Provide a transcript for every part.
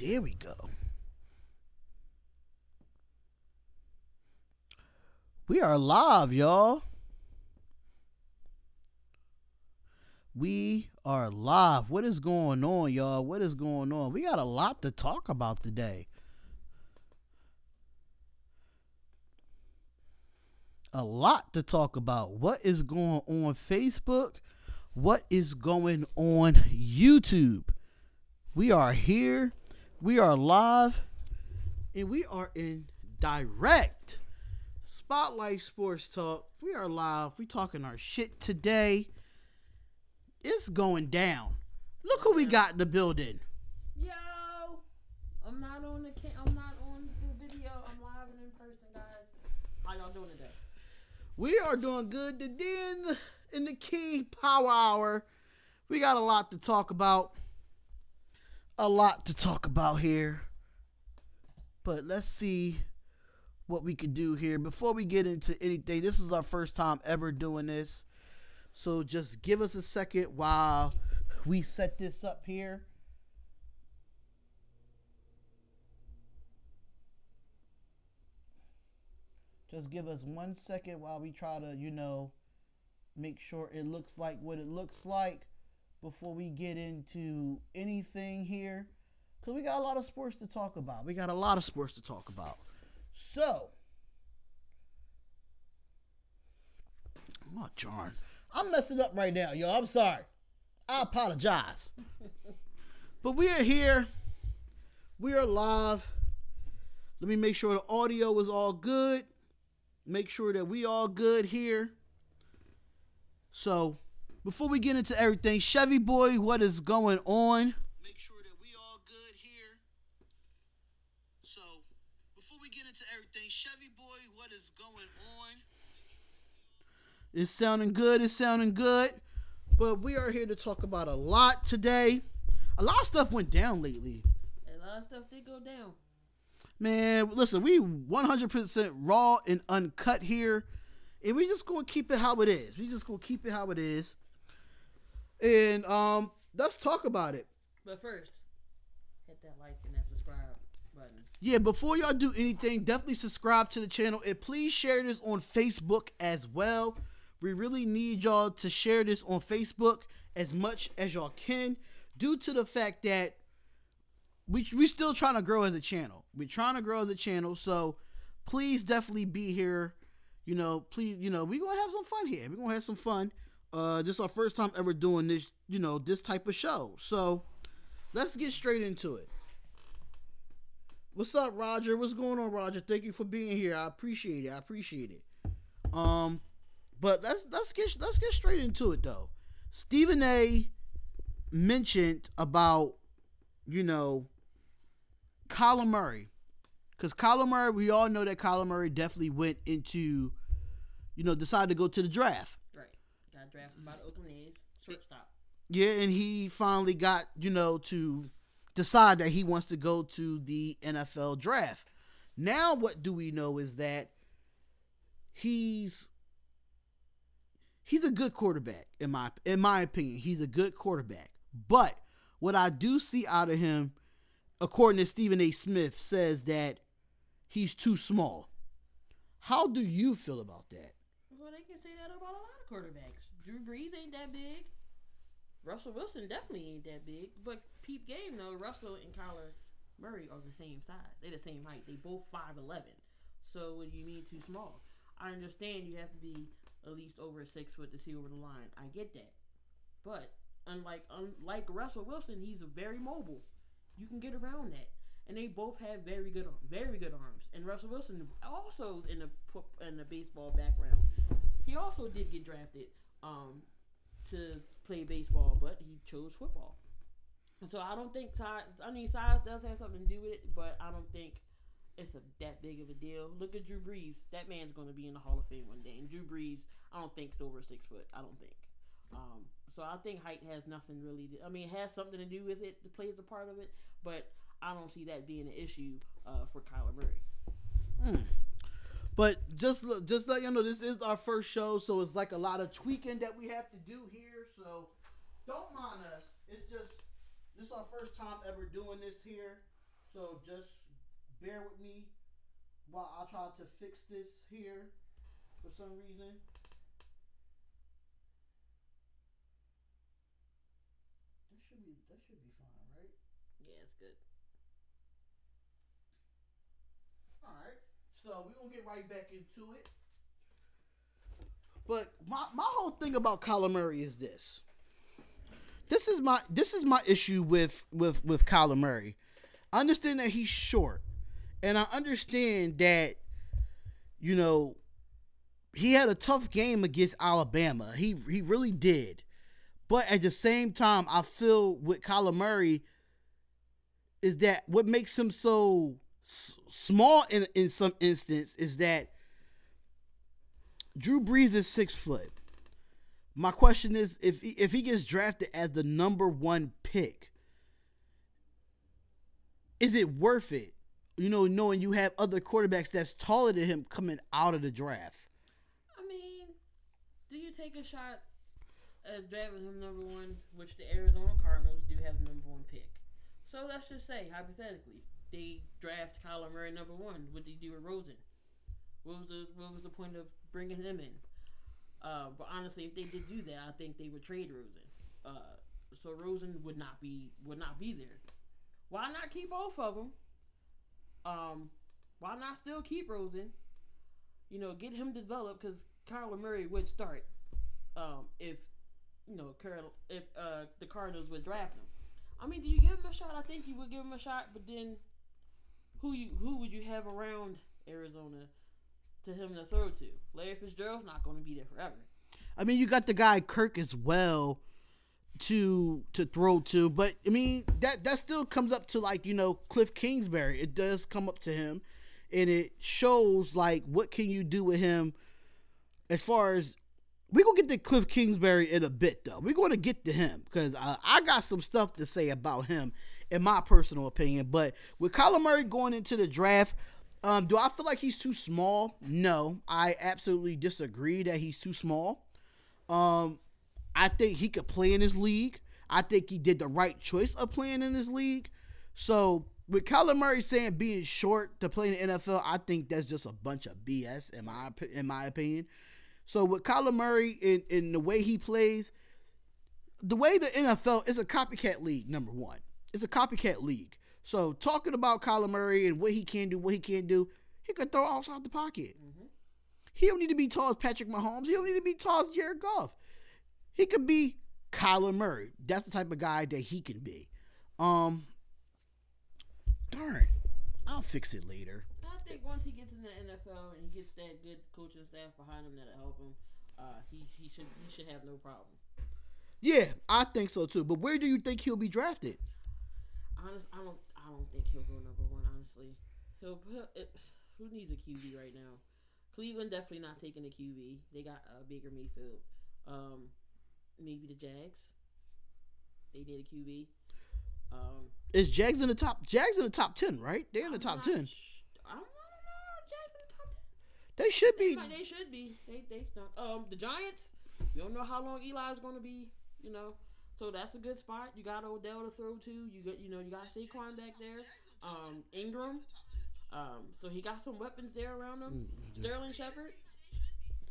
There we go. We are live, y'all. We are live. What is going on, y'all? What is going on? We got a lot to talk about today. A lot to talk about. What is going on Facebook? What is going on YouTube? We are here. We are live. And we are in direct Spotlight Sports Talk. We are live. We talking our shit today. It's going down. Look who we got in the building. Yo, I'm not on the video. I'm live and in person, guys. How y'all doing today? We are doing good today in the Key Power Hour. We got a lot to talk about. A lot to talk about here. But let's see what we can do here. Before we get into anything, this is our first time ever doing this. So just give us a second while we set this up here. Just give us 1 second while we try to, make sure it looks like what it looks like before we get into anything here. Because we got a lot of sports to talk about. So, oh, darn. I'm messing up right now, y'all. I'm sorry. I apologize. But we are here. We are live. Let me make sure the audio is all good. Make sure that we all good here. So, before we get into everything, Chevy Boy, what is going on? Make sure that we all good here. So, before we get into everything, Chevy Boy, what is going on? It's sounding good. It's sounding good. But we are here to talk about a lot today. A lot of stuff went down lately. A lot of stuff did go down. Man, listen, we 100% raw and uncut here. And we just going to keep it how it is. And let's talk about it. But first, hit that like and that subscribe button. Yeah, before y'all do anything, definitely subscribe to the channel. And please share this on Facebook as well. We really need y'all to share this on Facebook as much as y'all can, due to the fact that we still trying to grow as a channel. We're trying to grow as a channel, so please definitely be here. Please, we're going to have some fun here. We're going to have some fun. This is our first time ever doing this, this type of show. So let's get straight into it. What's up, Roger? What's going on, Roger? Thank you for being here. I appreciate it. But let's get straight into it though. Stephen A mentioned about, Kyler Murray. Because Kyler Murray, we all know that Kyler Murray definitely went into, decided to go to the draft. Right. Got drafted by the Oakland A's. Shortstop. Yeah, and he finally got, to decide that he wants to go to the NFL draft. Now what do we know is that he's a good quarterback, in my opinion. He's a good quarterback. But what I do see out of him, according to Stephen A. Smith, says that he's too small. How do you feel about that? Well, they can say that about a lot of quarterbacks. Drew Brees ain't that big. Russell Wilson definitely ain't that big. But peep game, though, Russell and Kyler Murray are the same size. They're the same height. They both 5'11". So what do you mean too small? I understand you have to be at least over 6 foot to see over the line. I get that. But unlike Russell Wilson, he's very mobile. You can get around that. And they both have very good arms. And Russell Wilson also is in the baseball background. He also did get drafted to play baseball, but he chose football. And so I don't think size. Size does have something to do with it, but I don't think it's that big of a deal. Look at Drew Brees. That man's going to be in the Hall of Fame one day. And Drew Brees, I don't think is over 6 foot. I don't think. So I think height has nothing really. It has something to do with it. It plays a part of it, but I don't see that being an issue for Kyler Murray. But just let you know, this is our first show, so it's like a lot of tweaking that we have to do here. So don't mind us. It's just this is our first time ever doing this here. So just bear with me while I try to fix this here for some reason. That should be fine, right? Yeah, it's good. All right. So we're gonna get right back into it. But my whole thing about Kyler Murray is this. This is my issue with Kyler Murray. I understand that he's short, and I understand that you know he had a tough game against Alabama. He really did. But at the same time, I feel with Kyler Murray is that what makes him so small in some instance is that Drew Brees is 6 foot. My question is, if he gets drafted as the number one pick, is it worth it? Knowing you have other quarterbacks that's taller than him coming out of the draft. I mean, do you take a shot at drafting him number one, which the Arizona Cardinals do have the number one pick? So let's just say, hypothetically, they draft Kyler Murray number one. What did they do with Rosen? What was the point of bringing him in? But honestly, if they did do that, I think they would trade Rosen. So Rosen would not be there. Why not keep both of them? Why not still keep Rosen? Get him developed, because Kyler Murray would start if the Cardinals would draft him. I mean, do you give him a shot? I think you would give him a shot, but then who would you have around Arizona to him to throw to? Larry Fitzgerald's not going to be there forever. I mean, you got the guy Kirk as well to throw to, but I mean that still comes up to Cliff Kingsbury. It does come up to him, and it shows what can you do with him as far as. We're going to get to Cliff Kingsbury in a bit, though. We're going to get to him because I got some stuff to say about him, in my personal opinion. But with Kyler Murray going into the draft, do I feel like he's too small? No, I absolutely disagree that he's too small. I think he could play in this league. I think he did the right choice of playing in this league. So with Kyler Murray saying being short to play in the NFL, I think that's just a bunch of BS in my opinion. So with Kyler Murray in the way he plays, the way the NFL is a copycat league, number one. It's a copycat league. So talking about Kyler Murray and what he can do, what he can't do, he could throw outside the pocket. Mm-hmm. He don't need to be tall as Patrick Mahomes. He don't need to be tall as Jared Goff. He could be Kyler Murray. That's the type of guy that he can be. Darn. I'll fix it later. I think once he gets in the NFL and he gets that good coaching staff behind him that'll help him, he should have no problem. Yeah, I think so too. But where do you think he'll be drafted? I don't think he'll go number one. Honestly, who needs a QB right now? Cleveland definitely not taking a QB. They got Baker Mayfield. Maybe the Jags. They did a QB. Is Jags in the top? Jags in the top 10, right? They're in the top 10. I don't know. Jags in the top 10. They should be. They should be. They not. The Giants. You don't know how long Eli's going to be. So that's a good spot. You got Odell to throw to. You got Saquon back there. Ingram. So he got some weapons there around him. Sterling Shepard.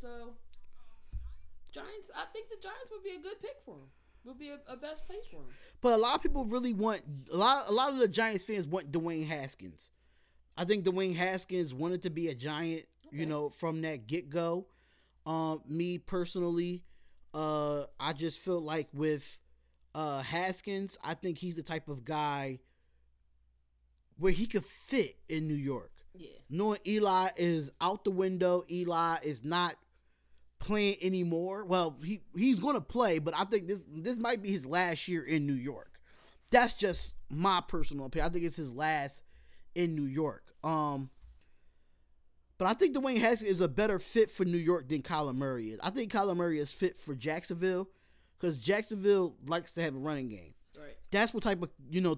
So Giants. I think the Giants would be a good pick for him. Would be a best place for him. But a lot of people really want a lot of the Giants fans want Dwayne Haskins. I think Dwayne Haskins wanted to be a Giant, from that get-go. Me personally, I just feel like with Haskins, I think he's the type of guy where he could fit in New York. Yeah. Knowing Eli is out the window, Eli is not playing anymore. Well, he's going to play, but I think this might be his last year in New York. That's just my personal opinion. I think it's his last in New York. But I think Dwayne Haskins is a better fit for New York than Kyler Murray is. I think Kyler Murray is fit for Jacksonville because Jacksonville likes to have a running game. Right. That's what type of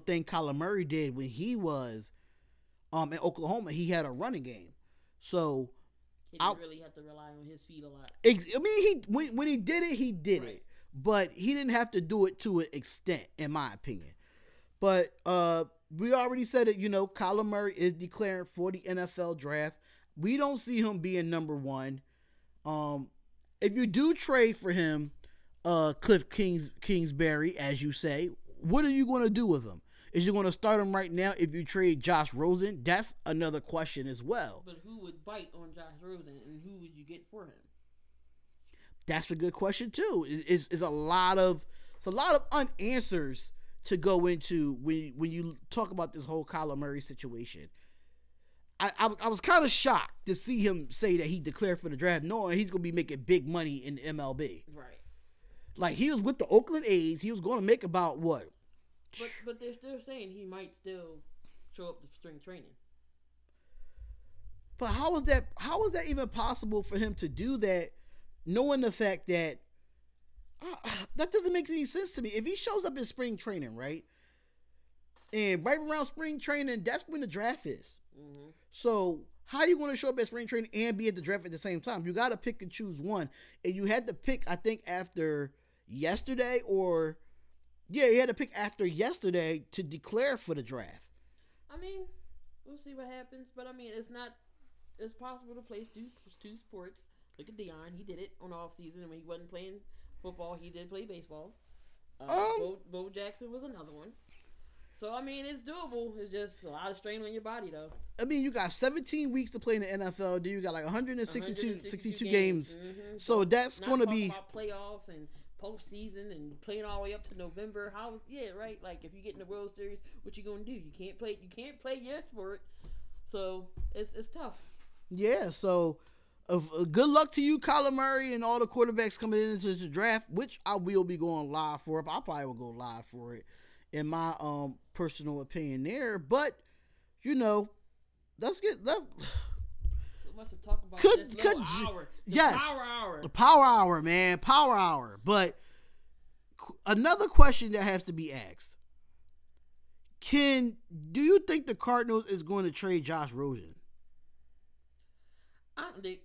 thing Kyler Murray did when he was in Oklahoma. He had a running game, so he didn't really have to rely on his feet a lot. I mean, when he did it, he did right. it, but he didn't have to do it to an extent, in my opinion. But we already said it. Kyler Murray is declaring for the NFL draft. We don't see him being number one. If you do trade for him, Cliff Kingsbury, as you say, what are you going to do with him? Is you going to start him right now if you trade Josh Rosen? That's another question as well. But who would bite on Josh Rosen, and who would you get for him? That's a good question too. It's a lot of unanswers to go into when you talk about this whole Kyler Murray situation. I was kind of shocked to see him say that he declared for the draft, knowing he's going to be making big money in the MLB. Right. Like, he was with the Oakland A's. He was going to make about what? But they're still saying he might still show up to spring training. But how is that even possible for him to do that, knowing the fact that that doesn't make any sense to me? If he shows up in spring training, right? And right around spring training, that's when the draft is. Mm-hmm. So how are you going to show up at spring training and be at the draft at the same time? You got to pick and choose one. And you had to pick, I think, after yesterday you had to pick after yesterday to declare for the draft. I mean, we'll see what happens. But, I mean, it's possible to play two sports. Look at Deion. He did it on the offseason. And when he wasn't playing football, he did play baseball. Bo Jackson was another one. So, I mean, it's doable. It's just a lot of strain on your body, though. I mean, you got 17 weeks to play in the NFL. Then you got like 162 games. Mm-hmm. So that's going to be about playoffs and postseason and playing all the way up to November. Right? Like, if you get in the World Series, what you gonna do? You can't play your sport. So it's tough. Yeah. So, good luck to you, Kyler Murray, and all the quarterbacks coming into the draft, which I will be going live for. I probably will go live for it, in my personal opinion there. But let's get so much to talk about this hour. The power hour, man. Power hour. But another question that has to be asked. Do you think the Cardinals is going to trade Josh Rosen?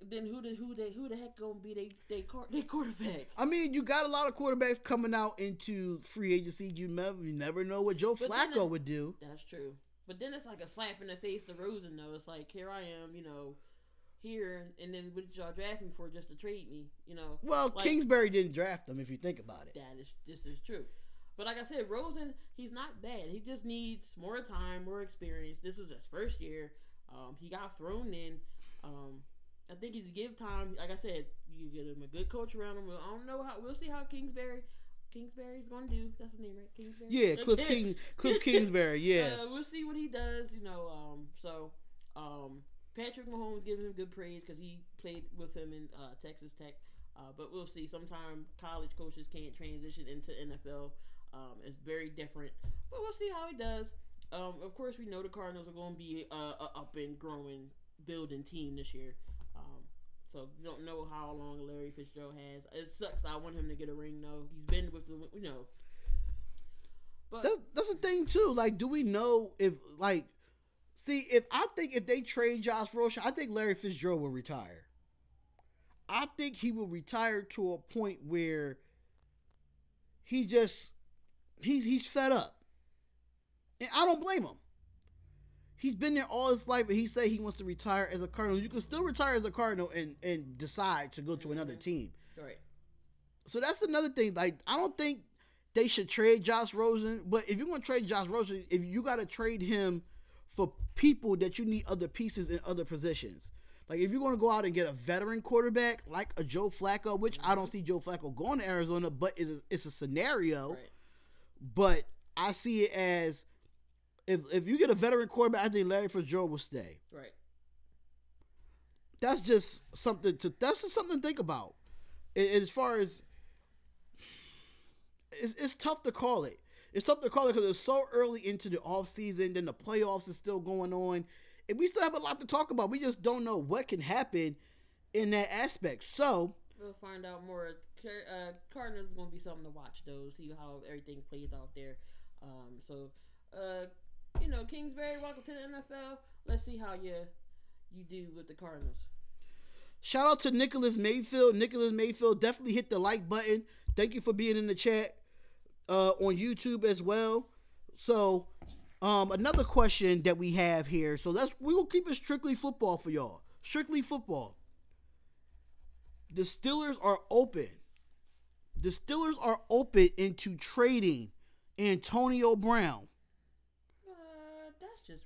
Then who the heck gonna be they quarterback? I mean, you got a lot of quarterbacks coming out into free agency. You never know what Joe Flacco would do. That's true. But then it's like a slap in the face to Rosen, though. It's like, here I am, here, and then what did y'all draft me for just to trade me, Well, like, Kingsbury didn't draft him, if you think about it. This is true. But like I said, Rosen, he's not bad. He just needs more time, more experience. This is his first year. He got thrown in. I think he's give time. Like I said, you get him a good coach around him. I don't know how. We'll see how Kingsbury's going to do. That's his name, right? Kingsbury? Yeah, Cliff Kingsbury, yeah. We'll see what he does, Patrick Mahomes giving him good praise because he played with him in Texas Tech. But we'll see. Sometimes college coaches can't transition into NFL. It's very different. But we'll see how he does. Of course, we know the Cardinals are going to be a up and growing, building team this year. So we don't know how long Larry Fitzgerald has. It sucks. I want him to get a ring, though. He's been with But that's the thing too. Like, do we know if if they trade Josh Rosen, I think Larry Fitzgerald will retire. I think he will retire to a point where he's fed up, and I don't blame him. He's been there all his life, and he said he wants to retire as a Cardinal. You can still retire as a Cardinal and decide to go to another team. Right. So that's another thing. Like, I don't think they should trade Josh Rosen. But if you're going to trade Josh Rosen, if you got to trade him for people that you need other pieces in other positions. Like, if you're going to go out and get a veteran quarterback like a Joe Flacco, which I don't see Joe Flacco going to Arizona, but it's a scenario. Right. But I see it as, if you get a veteran quarterback, I think Larry Fitzgerald will stay. Right. That's just something to think about. As far as it's tough to call it. It's tough to call it because it's so early into the offseason, then the playoffs is still going on. And we still have a lot to talk about. We just don't know what can happen in that aspect. So we'll find out more. Cardinals is going to be something to watch, though. See how everything plays out there. Kingsbury, welcome to the NFL. Let's see how you do with the Cardinals. Shout out to Nicholas Mayfield. Nicholas Mayfield, definitely hit the like button. Thank you for being in the chat on YouTube as well. So Another question that we have here. So we will keep it strictly football for y'all. Strictly football. The Steelers are open. The Steelers are open into trading Antonio Brown. That's just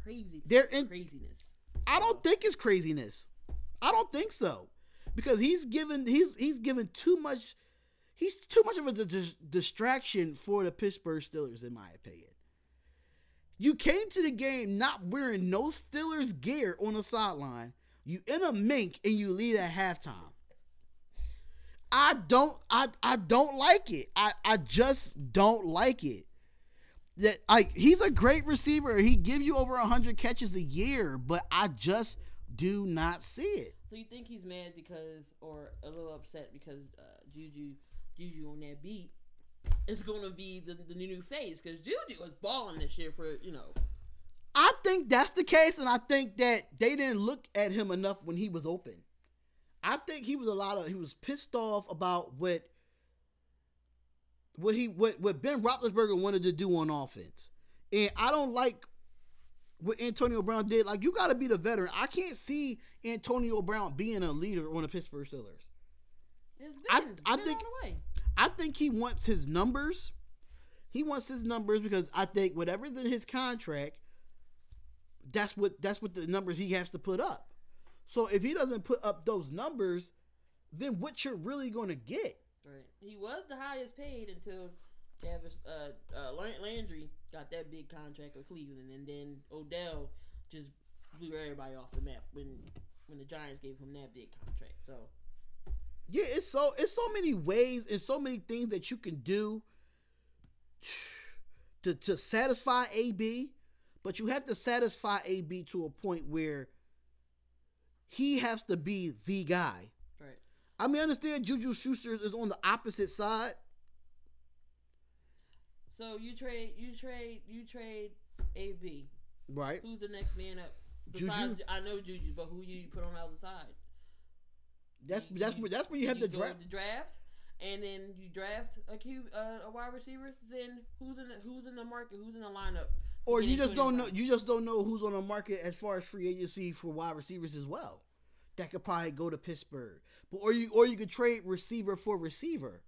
crazy. Craziness. I don't think it's craziness. I don't think so, because he's given too much. He's too much of a distraction for the Pittsburgh Steelers, in my opinion. You came to the game not wearing no Steelers gear on the sideline. You in a mink and you leave at halftime. I don't like it. I just don't like it. He's a great receiver. He gives you over 100 catches a year, but I just do not see it. So you think he's mad or a little upset because Juju on that beat is going to be the new face, because Juju was balling this year I think that's the case, and I think that they didn't look at him enough when he was open. I think he was pissed off about what Ben Roethlisberger wanted to do on offense. And I don't like what Antonio Brown did. Like, you got to be the veteran. I can't see Antonio Brown being a leader on the Pittsburgh Steelers. I think he wants his numbers. He wants his numbers because I think whatever's in his contract, that's what the numbers he has to put up. So if he doesn't put up those numbers, then what you're really going to get? Right. He was the highest paid until Landry got that big contract with Cleveland, and then Odell just blew everybody off the map when the Giants gave him that big contract. So yeah, it's so many ways and so many things that you can do to satisfy AB, but you have to satisfy AB to a point where he has to be the guy. Right. I mean, I understand Juju Schuster is on the opposite side. So you trade AB. Right. Who's the next man up? Juju. I know Juju, but who you put on the other side? That's where you have to draft. And then you draft a wide receiver. Then who's in the market? Who's in the lineup? Or you just don't know. You just don't know who's on the market as far as free agency for wide receivers as well. That could probably go to Pittsburgh. But or you could trade receiver for receiver.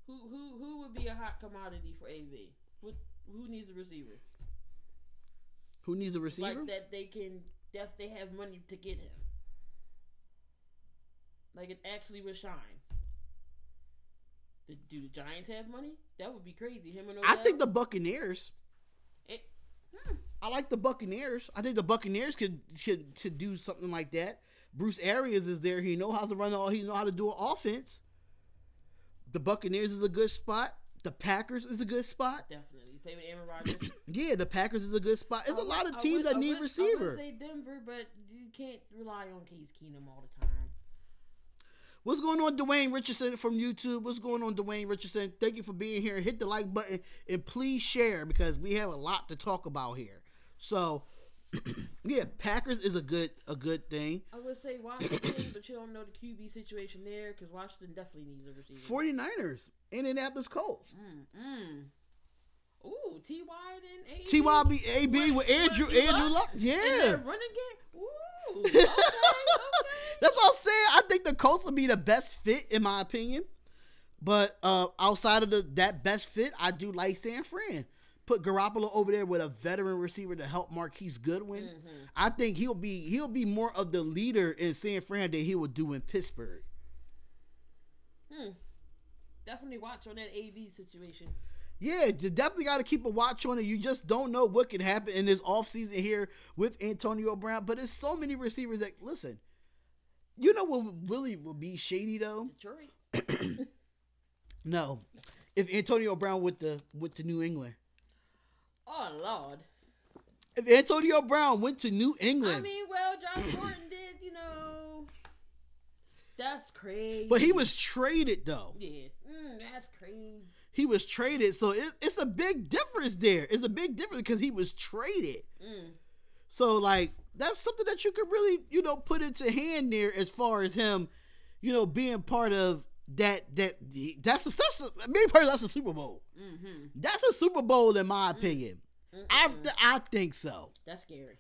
Who would be a hot commodity for AB? Who needs a receiver? Who needs a receiver? Like that they have money to get him. Like it actually would shine. Do the Giants have money? That would be crazy. Him and Odell? I think the Buccaneers. I like the Buccaneers. I think the Buccaneers should do something like that. Bruce Arians is there. He knows how to run he knows how to do an offense. The Buccaneers is a good spot. The Packers is a good spot. Definitely. Play with Aaron Rodgers. Yeah, the Packers is a good spot. There's a lot of teams that need receiver. I would say Denver, but you can't rely on Case Keenum all the time. What's going on, Dwayne Richardson from YouTube? What's going on, Dwayne Richardson? Thank you for being here. Hit the like button and please share because we have a lot to talk about here. So, yeah, Packers is a good thing. I would say Washington, but you don't know the QB situation there because Washington definitely needs a receiver. 49ers, Indianapolis Colts. Ooh, T.Y. and A.B. T.Y. be A.B. with Andrew Luck. Yeah. And running game. Ooh, okay. That's what I'm saying. I think the Colts would be the best fit, in my opinion. But outside of that best fit, I do like San Fran. Put Garoppolo over there with a veteran receiver to help Marquise Goodwin. Mm-hmm. I think he'll be more of the leader in San Fran than he would do in Pittsburgh. Definitely watch on that AB situation. Yeah, you definitely got to keep a watch on it. You just don't know what can happen in this offseason here with Antonio Brown. But there's so many receivers that, listen, you know what really will be shady, though? Detroit. No. If Antonio Brown went to New England. Oh, Lord. If Antonio Brown went to New England. I mean, well, Josh Gordon did, That's crazy. But he was traded, though. Yeah. That's crazy. He was traded, so it's a big difference there. It's a big difference because he was traded. So, like, that's something that you could really, put into hand there as far as him, being part of that's a Super Bowl. Mm-hmm. That's a Super Bowl in my opinion. I think so. That's scary.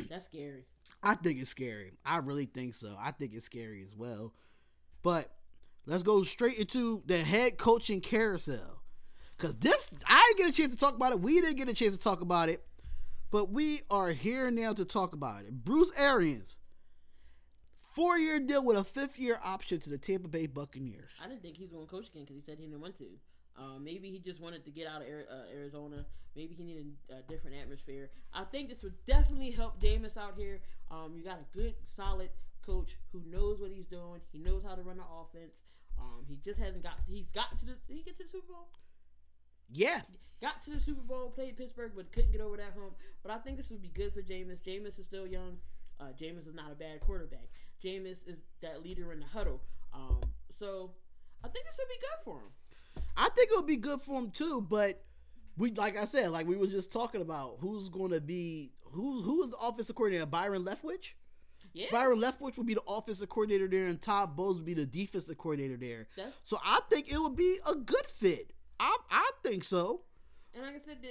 That's scary. I think it's scary. I really think so. I think it's scary as well. But let's go straight into the head coaching carousel. Because I didn't get a chance to talk about it. We didn't get a chance to talk about it. But we are here now to talk about it. Bruce Arians, 4-year deal with a 5th-year option to the Tampa Bay Buccaneers. I didn't think he was going to coach again because he said he didn't want to. Maybe he just wanted to get out of Arizona. Maybe he needed a different atmosphere. I think this would definitely help Jameis out here. You got a good, solid coach who knows what he's doing. He knows how to run the offense. He just hasn't got. Did he get to the Super Bowl? Yeah. Got to the Super Bowl, played Pittsburgh, but couldn't get over that hump. But I think this would be good for Jameis. Jameis is still young. Jameis is not a bad quarterback. Jameis is that leader in the huddle. So I think this would be good for him. I think it would be good for him too, but like I said, we was just talking about who's going to be who is the offensive coordinator? Byron Leftwich. Yeah. Byron Leftwich would be the offensive coordinator there, and Todd Bowles would be the defensive coordinator there. So I think it would be a good fit. I think so. And like I said,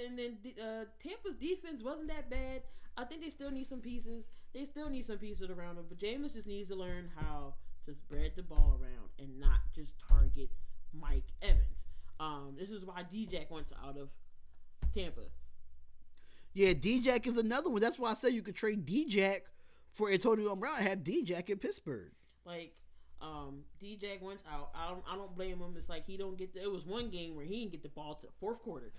Tampa's defense wasn't that bad. I think they still need some pieces. They still need some pieces around them. But Jameis just needs to learn how to spread the ball around and not just target Mike Evans. This is why D-Jack wants out of Tampa. Yeah, D-Jack is another one. That's why I say you could trade D-Jack for Antonio Brown and have D-Jack in Pittsburgh. D-Jack wants out. I don't blame him. It's like he don't get it was one game where he didn't get the ball to the fourth quarter.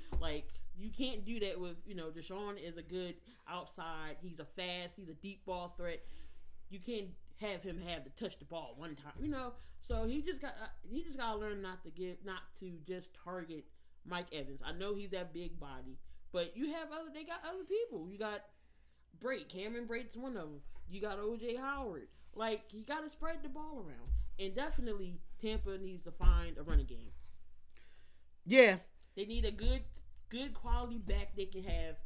You can't do that with, Deshaun is a good outside. He's a deep ball threat. You can't have him have to touch the ball one time, So he just got to learn not to just target Mike Evans. I know he's that big body, but they got other people. You got Cameron Brate's one of them. You got O.J. Howard. You got to spread the ball around. And definitely Tampa needs to find a running game. Yeah. They need a good quality back they can have.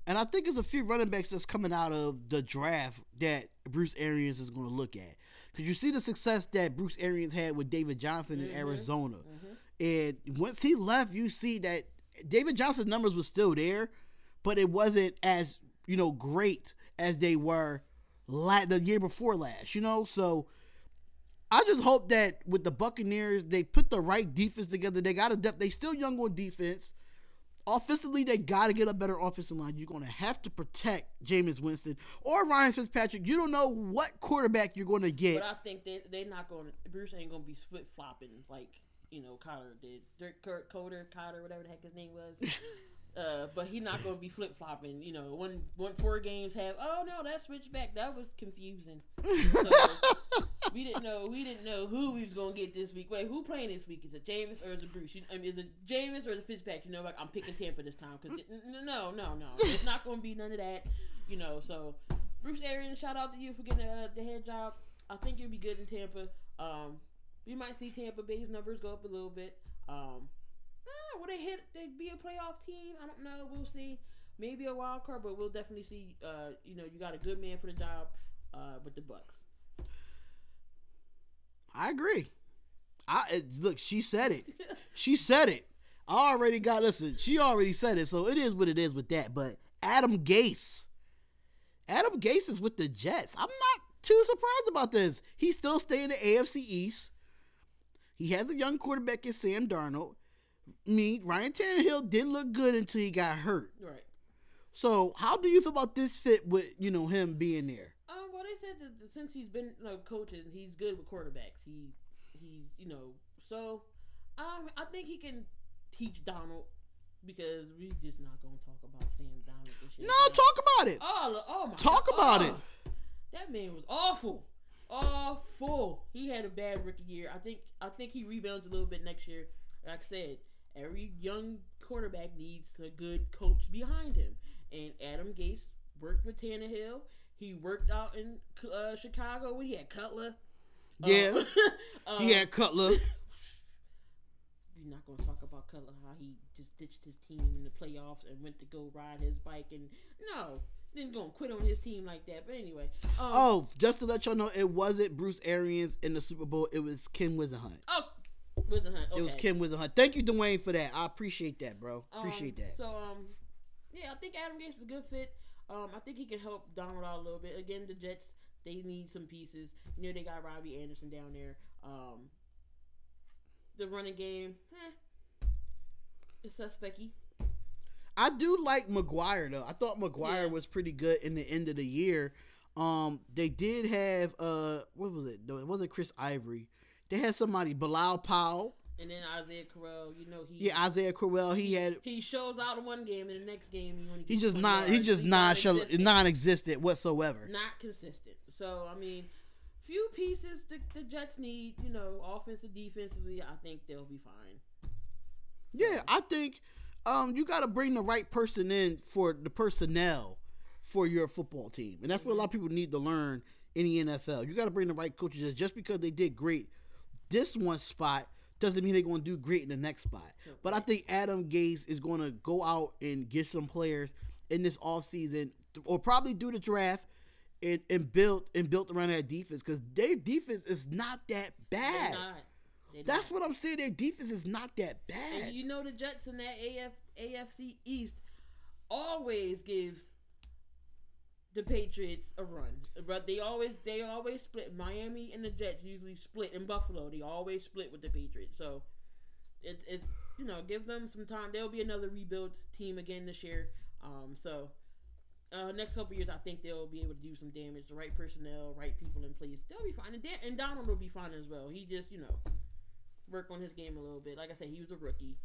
And I think there's a few running backs that's coming out of the draft that Bruce Arians is going to look at. Because you see the success that Bruce Arians had with David Johnson in Arizona. And once he left, you see that David Johnson's numbers were still there, but it wasn't as, great as they were the year before last, So I just hope that with the Buccaneers, they put the right defense together. They got they still young on defense. Offensively, they got to get a better offensive line. You're going to have to protect Jameis Winston or Ryan Fitzpatrick. You don't know what quarterback you're going to get. But I think they're not going to – Bruce ain't going to be flip-flopping like, Kyler did. Cotter, whatever the heck his name was. But he's not going to be flip-flopping. When 4 games have, oh, no, that switched back. That was confusing. So we didn't know who we was going to get this week. Wait, who playing this week? Is it Jameis or is it Bruce? Is it Jameis or is it Fitzpatrick? I'm picking Tampa this time. Because no. It's not going to be none of that. So Bruce Arians, shout out to you for getting the head job. I think you'll be good in Tampa. We might see Tampa Bay's numbers go up a little bit. Will they'd be a playoff team? I don't know. We'll see. Maybe a wild card, but we'll definitely see. You got a good man for the job with the Bucks. I agree. Look, she said it. She said it. She already said it, so it is what it is with that. But Adam Gase is with the Jets. I'm not too surprised about this. He's still staying in the AFC East. He has a young quarterback in Sam Darnold. Ryan Tannehill didn't look good until he got hurt. Right. So how do you feel about this fit with him being there? Well, they said that since he's been coaching, he's good with quarterbacks. He's so I think he can teach Donald because we're just not gonna talk about Sam Donald this year. No, talk about it. Oh my! Talk about it. That man was awful. He had a bad rookie year. I think he rebounds a little bit next year. Like I said, every young quarterback needs a good coach behind him. And Adam Gase worked with Tannehill. He worked out in Chicago when he had Cutler. Yeah, he had Cutler. You're not going to talk about Cutler, how he just ditched his team in the playoffs and went to go ride his bike. And no, didn't go and quit on his team like that. But anyway. Just to let y'all know, it wasn't Bruce Arians in the Super Bowl. It was Ken Wisenhunt. Oh, Wisenhunt. Okay. It was Ken Wisenhunt. Thank you, Dwayne, for that. I appreciate that, bro. Appreciate that. So, Yeah, I think Adam Gase is a good fit. I think he can help Donald out a little bit. Again, the Jets, they need some pieces. You know, they got Robbie Anderson down there. The running game, it's suspecty. I do like McGuire though. I thought McGuire was pretty good in the end of the year. They did have what was it? No, it wasn't Chris Ivory. They had somebody, Bilal Powell. And then Isaiah Crowell, you know Isaiah Crowell. He shows out in one game, and the next game he just non-existent whatsoever. Not consistent. So I mean, few pieces the Jets need. You know, offensive, defensively, I think they'll be fine. So. Yeah, I think you got to bring the right person in for the personnel for your football team, and that's what a lot of people need to learn in the NFL. You got to bring the right coaches. Just because they did great this one spot doesn't mean they're going to do great in the next spot. But I think Adam Gase is going to go out and get some players in this offseason, or probably do the draft and build around that defense, because their defense is not that bad. That's what I'm saying. Their defense is not that bad. And you know the Jets in that AFC East always gives the Patriots a run, but they always split. Miami and the Jets usually split. In Buffalo, they always split with the Patriots. So it's you know, give them some time. There'll be another rebuild team again this year. Next couple years, I think they'll be able to do some damage. The right personnel, right people in place, they'll be fine. And Donald will be fine as well. He just, you know, work on his game a little bit. Like I said, he was a rookie.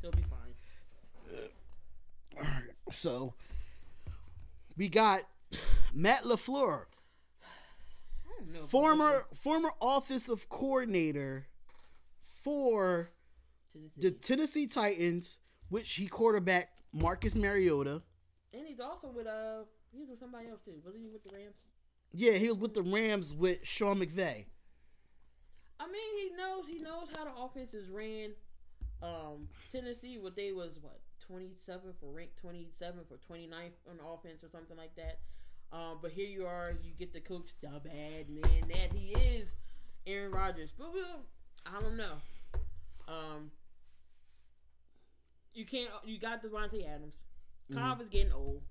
He'll be fine. All right, so we got Matt LaFleur, former offensive coordinator for the Tennessee Titans, which he quarterbacked Marcus Mariota. And he's also with somebody else too. Wasn't he with the Rams? Yeah, he was with the Rams with Sean McVay. I mean, he knows how the offenses ran. Tennessee, they was ranked 27th or 29th on offense or something like that. But here you are, you get to coach the bad man that he is, Aaron Rodgers. But I don't know. You got Devontae Adams. Cobb is getting old.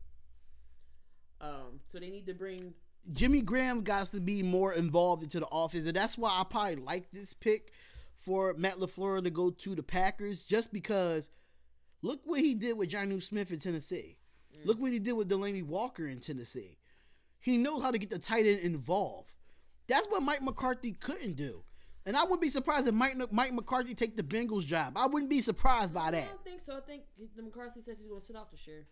So they need to bring Jimmy Graham got to be more involved into the offense, and that's why I probably like this pick for Matt LaFleur to go to the Packers, just because look what he did with Jonnu Smith in Tennessee. Look what he did with Delaney Walker in Tennessee. He knows how to get the tight end involved. That's what Mike McCarthy couldn't do. And I wouldn't be surprised if Mike McCarthy take the Bengals job. I wouldn't be surprised by that. I don't think so. I think the McCarthy says he's going to sit out this year.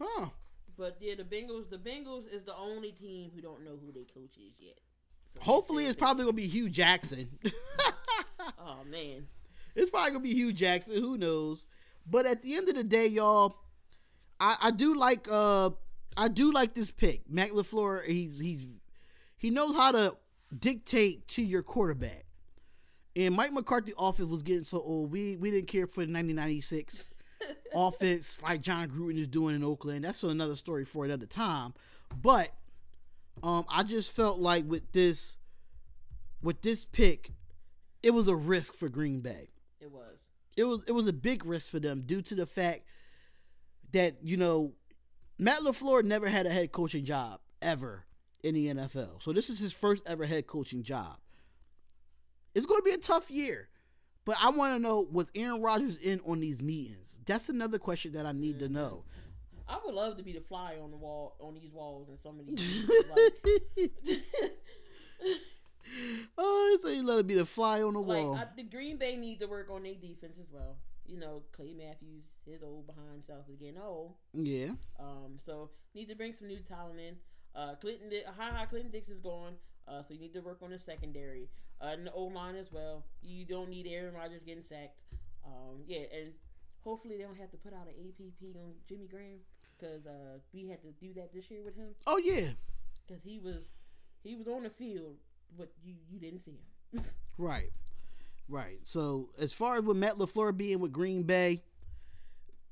Huh. But yeah, the Bengals is the only team who don't know who their coach is yet. So hopefully it's probably going to be Hugh Jackson. Oh, man. It's probably going to be Hugh Jackson. Who knows? But at the end of the day, y'all, I do like this pick. Matt LaFleur, he knows how to dictate to your quarterback. And Mike McCarthy offense was getting so old. We didn't care for the 1996 offense like John Gruden is doing in Oakland. That's another story for another time. But I just felt like with this pick, it was a risk for Green Bay. It was a big risk for them due to the fact that, you know, Matt LaFleur never had a head coaching job ever in the NFL. So this is his first ever head coaching job. It's going to be a tough year. But I want to know, was Aaron Rodgers in on these meetings? That's another question that I need to know. I would love to be the fly on the wall, on these walls in some of these. Oh, so you let it be the fly on the wall. The Green Bay need to work on their defense as well. You know, Clay Matthews, his old behind self is getting old. Yeah. So need to bring some new talent in. Clinton Dix is gone. So you need to work on the secondary. And the O-line as well. You don't need Aaron Rodgers getting sacked. And hopefully they don't have to put out an APP on Jimmy Graham, because we had to do that this year with him. Oh yeah. Because he was on the field, but you didn't see him. Right. So as far as with Matt LaFleur being with Green Bay,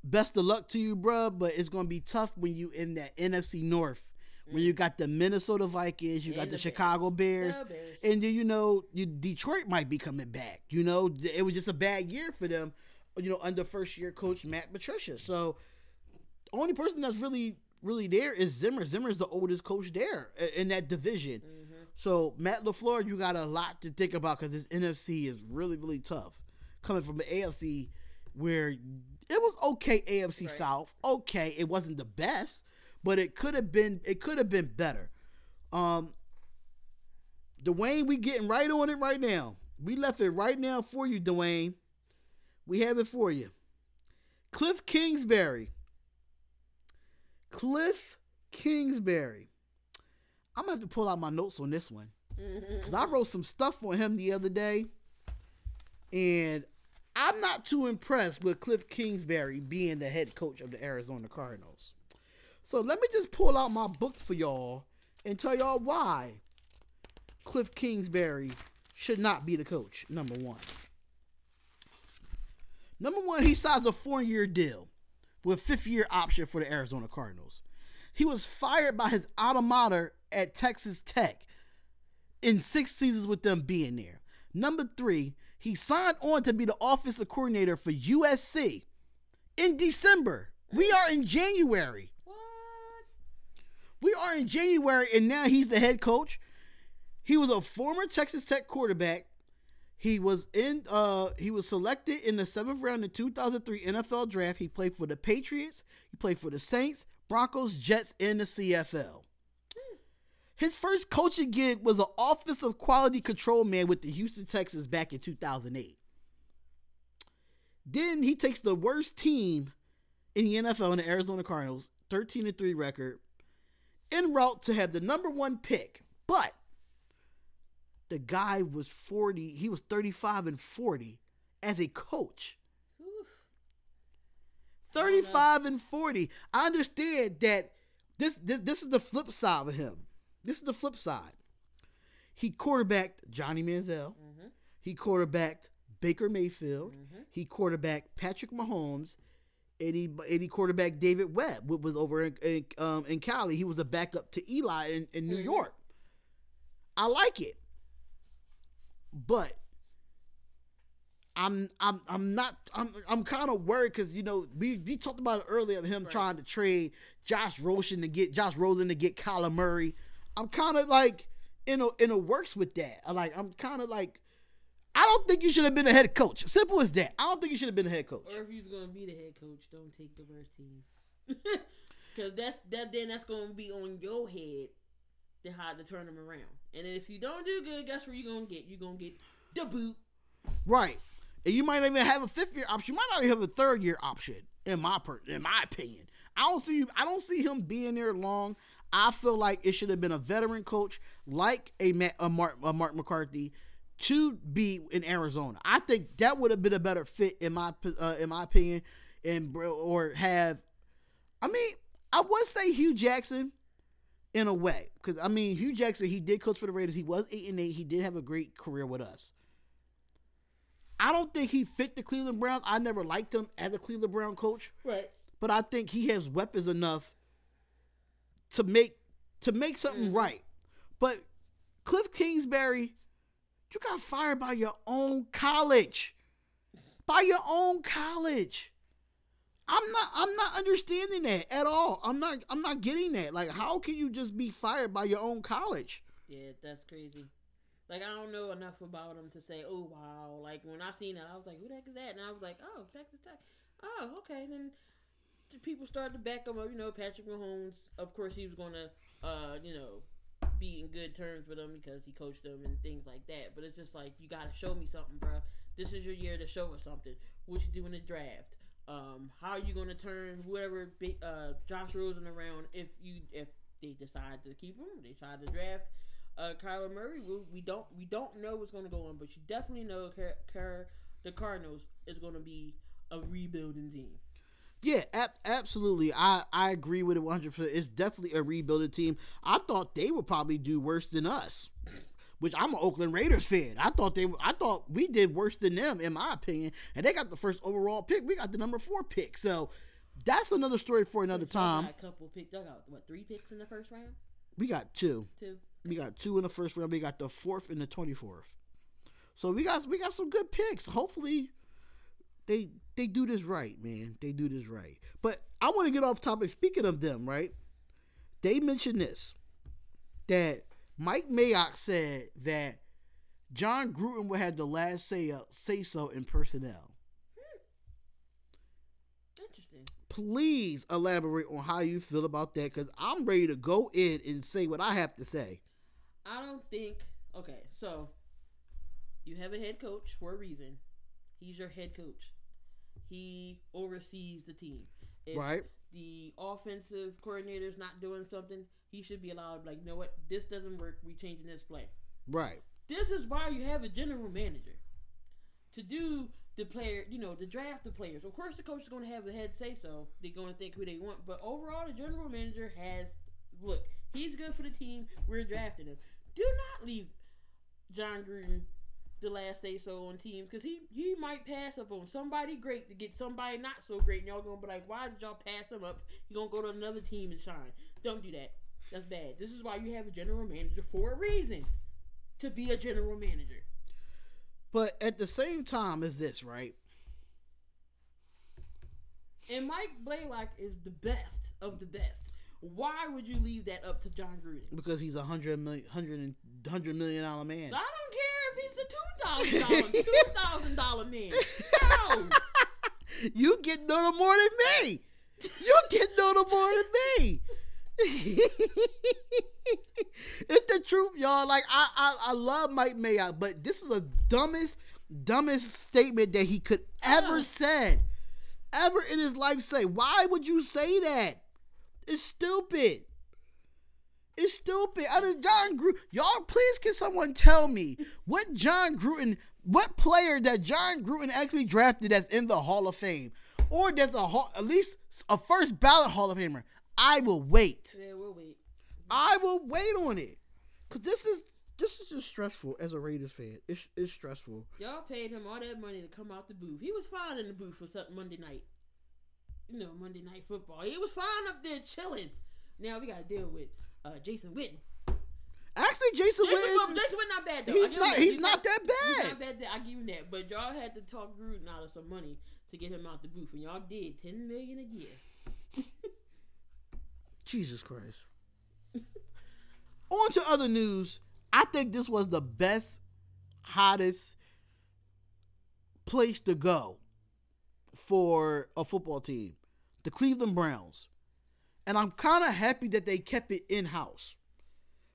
best of luck to you, bruh. But it's gonna be tough when you in that NFC North. When you got the Minnesota Vikings, you got the Chicago Bears, and then, you know, Detroit might be coming back. You know, it was just a bad year for them, you know, under first-year coach Matt Patricia. So only person that's really there is Zimmer. Zimmer's the oldest coach there in that division. Mm-hmm. So Matt LaFleur, you got a lot to think about because this NFC is really, really tough. Coming from the AFC, where it was okay, AFC South, okay, it wasn't the best, but it could have been better. Dwayne, we getting right on it right now. We left it right now for you, Dwayne. We have it for you. Cliff Kingsbury. I'm going to have to pull out my notes on this one. Because I wrote some stuff on him the other day. And I'm not too impressed with Cliff Kingsbury being the head coach of the Arizona Cardinals. So let me just pull out my book for y'all and tell y'all why Cliff Kingsbury should not be the coach, number one. Number one, he signs a 4-year deal with a 5th-year option for the Arizona Cardinals. He was fired by his alma mater at Texas Tech in 6 seasons with them being there. Number 3, he signed on to be the offensive coordinator for USC in December. We are in January. What? We are in January, and now he's the head coach. He was a former Texas Tech quarterback. He was selected in the 7th round in 2003 NFL draft. He played for the Patriots. He played for the Saints, Broncos, Jets, and the CFL. His first coaching gig was an offensive quality control man with the Houston Texans back in 2008. Then he takes the worst team in the NFL in the Arizona Cardinals, 13-3 record, en route to have the number 1 pick. But the guy was 40. He was 35-40 as a coach. Oof. 35-40. I understand that this is the flip side of him. This is the flip side. He quarterbacked Johnny Manziel. Mm-hmm. He quarterbacked Baker Mayfield. Mm-hmm. He quarterbacked Patrick Mahomes. And he quarterbacked David Webb, which was over in Cali. He was a backup to Eli in New York. I like it. But I'm kind of worried because, you know, we talked about it earlier of him trying to trade Josh Rosen to get Kyler Murray. I'm kind of like in a works with that. I'm kind of like, I don't think you should have been a head coach. Simple as that. I don't think you should have been a head coach. Or if you're gonna be the head coach, don't take the worst team. Because that's gonna be on your head to how to turn them around. And if you don't do good, guess what you're gonna get? You're gonna get the boot. Right. And you might not even have a 5th-year option. You might not even have a 3rd-year option. In my opinion, I don't see him being there long. I feel like it should have been a veteran coach like a Mark McCarthy to be in Arizona. I think that would have been a better fit in my opinion. I would say Hugh Jackson in a way, because Hugh Jackson, he did coach for the Raiders. He was 8-8. He did have a great career with us. I don't think he fit the Cleveland Browns. I never liked him as a Cleveland Brown coach. Right. But I think he has weapons enough to make something right. But Cliff Kingsbury, you got fired by your own college. I'm not understanding that at all. I'm not getting that. Like, how can you just be fired by your own college? Yeah, that's crazy. Like, I don't know enough about him to say, oh, wow. Like, when I seen that, I was like, who the heck is that? And I was like, oh, Texas Tech. Oh, okay. Then people started to back him up. You know, Patrick Mahomes, of course, he was going to, be in good terms with him because he coached them and things like that. But it's just like, you got to show me something, bro. This is your year to show us something. What you do in the draft. How are you going to turn whoever Josh Rosen around if they decide to keep him? They try to draft Kyler Murray. We don't know what's going to go on, but you definitely know the Cardinals is going to be a rebuilding team. Yeah, absolutely. I agree with it 100%. It's definitely a rebuilding team. I thought they would probably do worse than us, which I'm an Oakland Raiders fan. I thought we did worse than them, in my opinion. And they got the first overall pick. We got the number 4 pick. So that's another story for another time. A couple picks. I got 3 picks in the first round? We got 2. 2. We got 2 in the first round. We got the 4th and the 24th. So we got some good picks. Hopefully They do this right, man. They do this right. But I want to get off topic. Speaking of them, right? They mentioned this, that Mike Mayock said that John Gruden would have the last say so in personnel. Interesting. Please elaborate on how you feel about that, because I'm ready to go in and say what I have to say. I don't think. Okay, so you have a head coach for a reason. He's your head coach. He oversees the team. If right. the offensive coordinator's not doing something, he should be allowed, like, you know what, this doesn't work, we changing this play. Right. This is why you have a general manager. To do the player, to draft the players. Of course, the coach is going to have the head say so. They're going to think who they want. But overall, the general manager look, he's good for the team. We're drafting him. Do not leave John Gruden the last say so on teams, because he might pass up on somebody great to get somebody not so great, and y'all gonna be like, why did y'all pass him up? He gonna go to another team and shine. Don't do that. That's bad. This is why you have a general manager for a reason, to be a general manager. But at the same time as this, right? And Mike Blaylock is the best of the best. Why would you leave that up to John Gruden? Because he's $100 million man. I don't care if he's the $2,000 man. No. You get no more than me. You get no more than me. It's the truth, y'all. Like, I love Mike Mayock, but this is the dumbest statement that he could ever in his life say. Why would you say that? It's stupid. It's stupid. John Gruden, y'all, please can someone tell me what player that John Gruden actually drafted that's in the Hall of Fame, or that's at least a first ballot Hall of Famer. I will wait. Yeah, we'll wait. I will wait on it, cause this is just stressful as a Raiders fan. It's stressful. Y'all paid him all that money to come out the booth. He was fine in the booth for something Monday night. Monday Night Football. He was fine up there chilling. Now we got to deal with Jason Witten. Actually, Jason Witten not bad though. He's not that bad. He's not bad. I give him that. But y'all had to talk Gruden out of some money to get him out the booth, and y'all did $10 million a year. Jesus Christ. On to other news. I think this was the best, hottest place to go for a football team, the Cleveland Browns. And I'm kind of happy that they kept it in-house.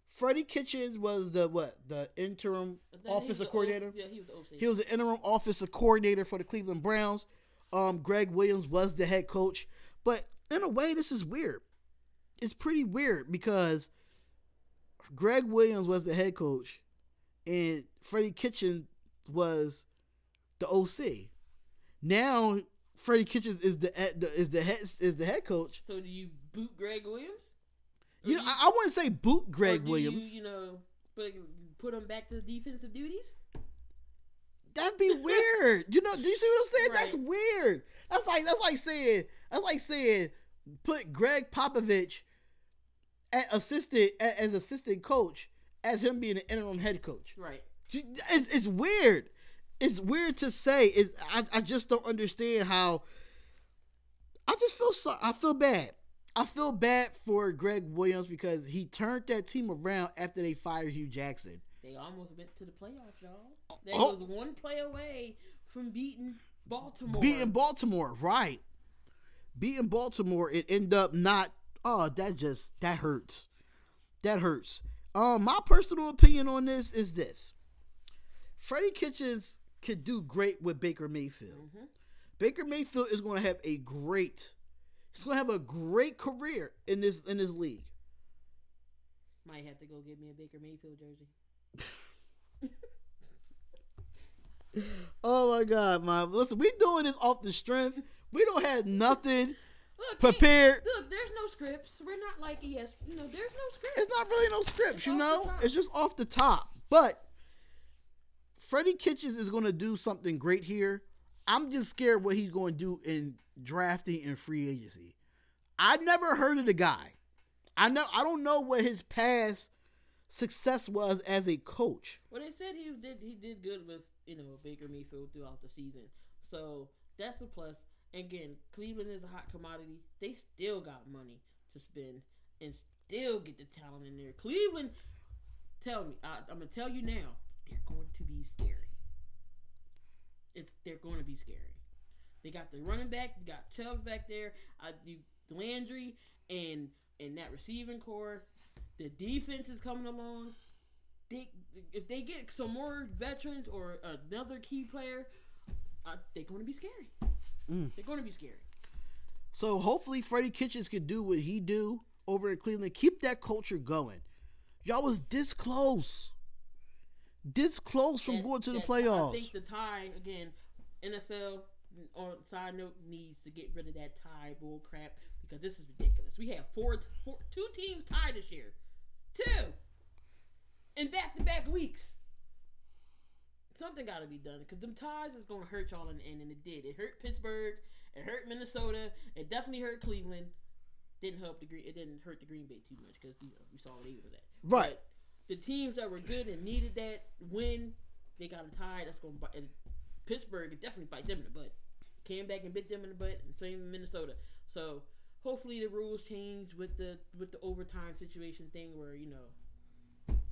Freddie Kitchens was the interim offensive coordinator. Yeah, he was the OC. He was the interim offensive coordinator for the Cleveland Browns. Greg Williams was the head coach. But in a way, this is weird. It's pretty weird because Greg Williams was the head coach and Freddie Kitchens was the OC. Now Freddie Kitchens is the head coach. So do you boot Greg Williams? I wouldn't say boot Greg Williams. Put him back to defensive duties. That'd be weird. Do you see what I'm saying? Right. That's weird. That's like saying put Greg Popovich as assistant coach as him being an interim head coach. Right. It's weird. It's weird to say. I just don't understand how. I just feel I feel bad. I feel bad for Greg Williams because he turned that team around after they fired Hugh Jackson. They almost went to the playoffs, y'all. They was one play away from beating Baltimore. Right. Beating Baltimore, it ended up not. Oh, that hurts. That hurts. My personal opinion on this is this: Freddie Kitchens could do great with Baker Mayfield. Mm-hmm. Baker Mayfield is going to have a great career in this league. Might have to go get me a Baker Mayfield jersey. Oh my God, man! Listen, we doing this off the strength. We don't have nothing prepared. There's no scripts. We're not like ES. There's no scripts. It's not really no scripts, It's just off the top. But Freddie Kitchens is going to do something great here. I'm just scared what he's going to do in drafting and free agency. I never heard of the guy. I don't know what his past success was as a coach. Well, they said he did good with Baker Mayfield throughout the season. So That's a plus. Again, Cleveland is a hot commodity. They still got money to spend and still get the talent in there. Cleveland, tell me, I'm gonna tell you now, they're going to be scary. They're going to be scary. They got the running back, you got Chubb back there, Landry, and that receiving core. The defense is coming along. If they get some more veterans or another key player, they're going to be scary. They're going to be scary. So hopefully Freddie Kitchens can do what he do over at Cleveland. Keep that culture going. Y'all was this close from going to the playoffs. I think the tie, again, NFL, on side note, needs to get rid of that tie bull crap because this is ridiculous. We have two teams tied this year. 2 in back-to-back weeks. Something got to be done because them ties is going to hurt y'all in the end, and it did. It hurt Pittsburgh. It hurt Minnesota. It definitely hurt Cleveland. It didn't hurt the Green Bay too much because we saw what they were at. Right. But the teams that were good and needed that win, they got a tie. That's going to bite. Pittsburgh definitely bite them in the butt. Came back and bit them in the butt, and same in Minnesota. So hopefully the rules change with the overtime situation thing where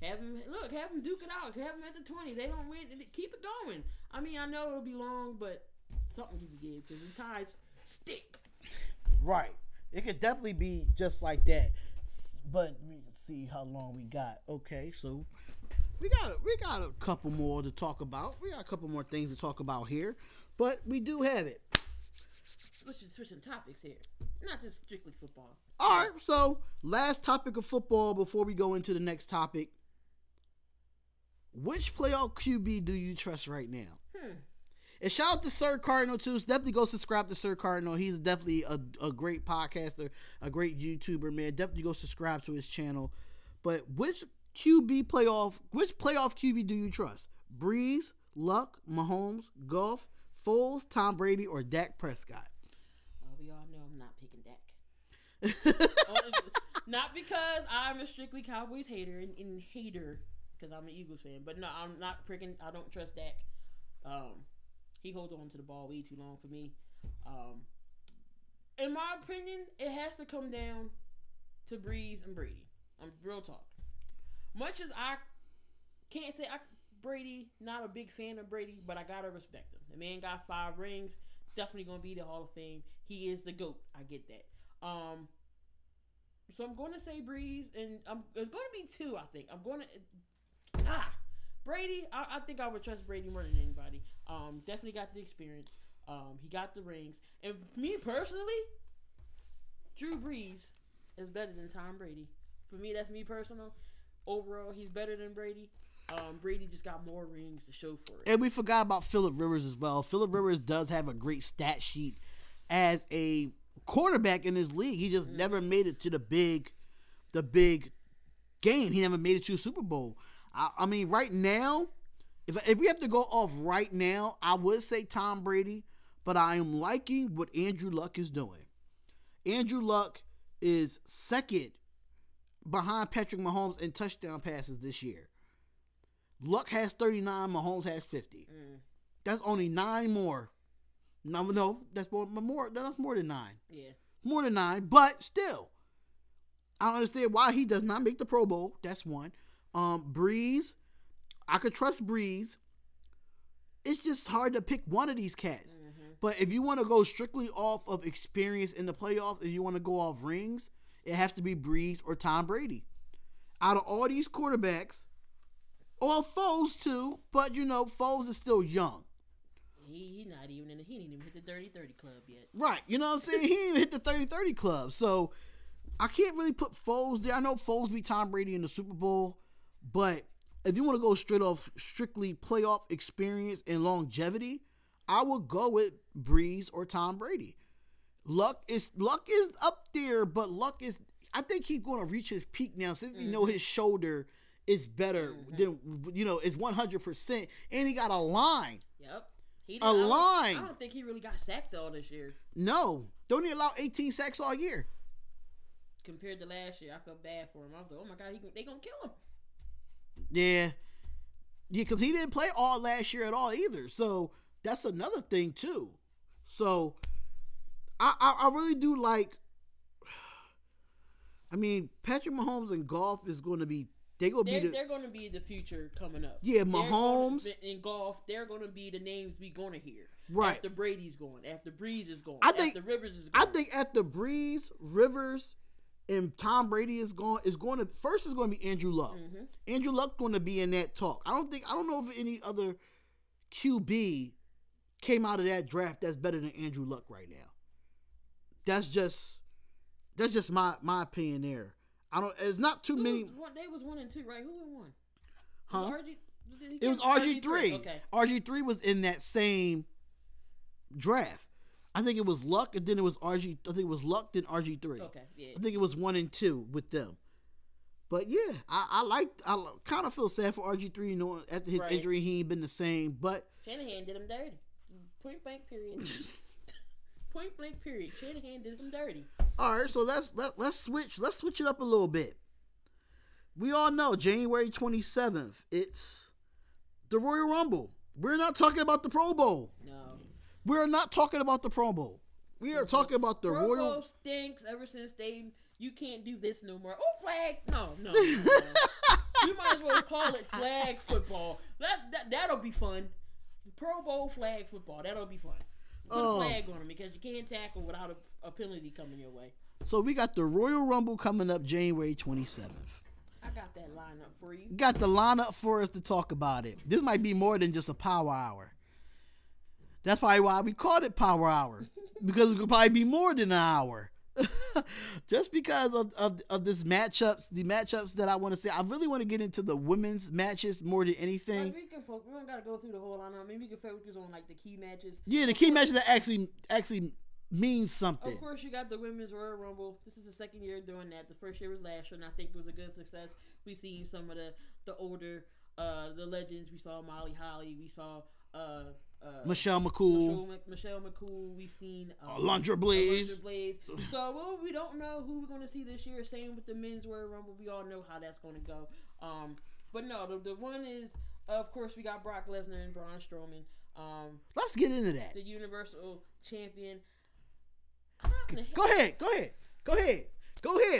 have them duke it out. Have them at the 20. They don't win. Keep it going. I mean, I know it'll be long, but something you can give because the ties stick. Right. It could definitely be just like that. But we see how long we got. Okay, so we got a couple more to talk about. We got a couple more things to talk about here, but we do have it. Let's just switch some topics here. Not just strictly football. All right, so last topic of football before we go into the next topic. Which playoff QB do you trust right now? And shout out to Sir Cardinal too. Definitely go subscribe to Sir Cardinal. He's definitely a great podcaster, a great YouTuber, man. Definitely go subscribe to his channel. But which playoff QB do you trust? Breeze, Luck, Mahomes, Goff, Foles, Tom Brady, or Dak Prescott? We all know I'm not picking Dak. Not because I'm a strictly Cowboys hater and hater because I'm an Eagles fan. But no, I'm not picking. I don't trust Dak. He holds on to the ball way too long for me. In my opinion, it has to come down to Breeze and Brady. I'm real talk. Much as I can't say Brady, not a big fan of Brady, but I gotta respect him. The man got 5 rings. Definitely gonna be the Hall of Fame. He is the GOAT. I get that. So I'm gonna say Breeze, and it's gonna be 2. I think I'm gonna Brady. I think I would trust Brady more than anybody. Definitely got the experience. He got the rings, and me personally, Drew Brees is better than Tom Brady. For me, that's me personal. Overall, he's better than Brady. Brady just got more rings to show for it. And we forgot about Phillip Rivers as well. Phillip Rivers does have a great stat sheet as a quarterback in this league. He just never made it to the big game. He never made it to a Super Bowl. I mean, right now, if we have to go off right now, I would say Tom Brady, but I am liking what Andrew Luck is doing. Andrew Luck is second behind Patrick Mahomes in touchdown passes this year. Luck has 39, Mahomes has 50. That's only 9 more. No, that's more. That's more than 9. Yeah, more than 9. But still, I don't understand why he does not make the Pro Bowl. That's one. Breeze, I could trust Breeze. It's just hard to pick one of these cats. But if you want to go strictly off of experience in the playoffs, and you want to go off rings, it has to be Breeze or Tom Brady. Out of all these quarterbacks, well, Foles too, but Foles is still young. He not even he didn't even hit the 30-30 club yet. Right, you know what I'm saying? He didn't hit the 30-30 club, so I can't really put Foles there. I know Foles beat Tom Brady in the Super Bowl, but if you want to go strictly playoff experience and longevity, I would go with Breeze or Tom Brady. Luck is up there, but I think he's going to reach his peak now since his shoulder is better than is 100%, and he got a line. Yep. Line. I don't think he really got sacked all this year. No, don't he allow 18 sacks all year? Compared to last year, I felt bad for him. I was like, oh my God, they gonna kill him. Yeah, because he didn't play all last year at all either. So that's another thing too. So I really do like. I mean, Patrick Mahomes in golf is going to be. They're going to be the future coming up. Yeah, Mahomes in golf, they're going to be the names we going to hear. Right. After Brady's going, after Breeze is going, after Rivers is going. I think after Breeze, Rivers, and Tom Brady is going to first is going to be Andrew Luck. Mm-hmm. Andrew Luck going to be in that talk. I don't know if any other QB came out of that draft that's better than Andrew Luck right now. That's just my opinion there. It's not too many. They was 1 and 2, right? Who won? Huh? It was RG3. Okay. RG3 was in that same draft. I think it was Luck, and then it was RG. I think it was Luck, then RG3. Okay, yeah. I think it was 1 and 2 with them. But yeah, I kind of feel sad for RG3. You know, after his injury, he ain't been the same. But Shanahan did him dirty. Point blank period. Point blank period. Shanahan did him dirty. All right, so let's switch it up a little bit. We all know January 27th. It's the Royal Rumble. We're not talking about the Pro Bowl. No. We're not talking about the Pro Bowl. We are talking about the Pro Royal. Bowl stinks ever since you can't do this no more. Oh, flag! No. You might as well call it flag football. That'll be fun. Pro Bowl flag football. That'll be fun. Put a flag on them because you can't tackle without a penalty coming your way. So we got the Royal Rumble coming up January 27th. I got that lineup for you. Got the lineup for us to talk about it. This might be more than just a power hour. That's probably why we called it Power Hour. Because it could probably be more than an hour. Just because of this matchups, the matchups that I want to say. I really want to get into the women's matches more than anything. We don't gotta go through the whole lineup. I mean, we can focus on like the key matches. Yeah, the key matches that actually means something. Of course, you got the women's Royal Rumble. This is the second year doing that. The first year was last year, and I think it was a good success. We seen some of the older the legends. We saw Molly Holly. We saw Michelle McCool. Michelle McCool. We've seen Alundra Blaze. So we don't know who we're going to see this year. Same with the men's Royal Rumble. We all know how that's going to go. But no, the one is, of course, we got Brock Lesnar and Braun Strowman. Let's get into that. The Universal Champion. Go ahead,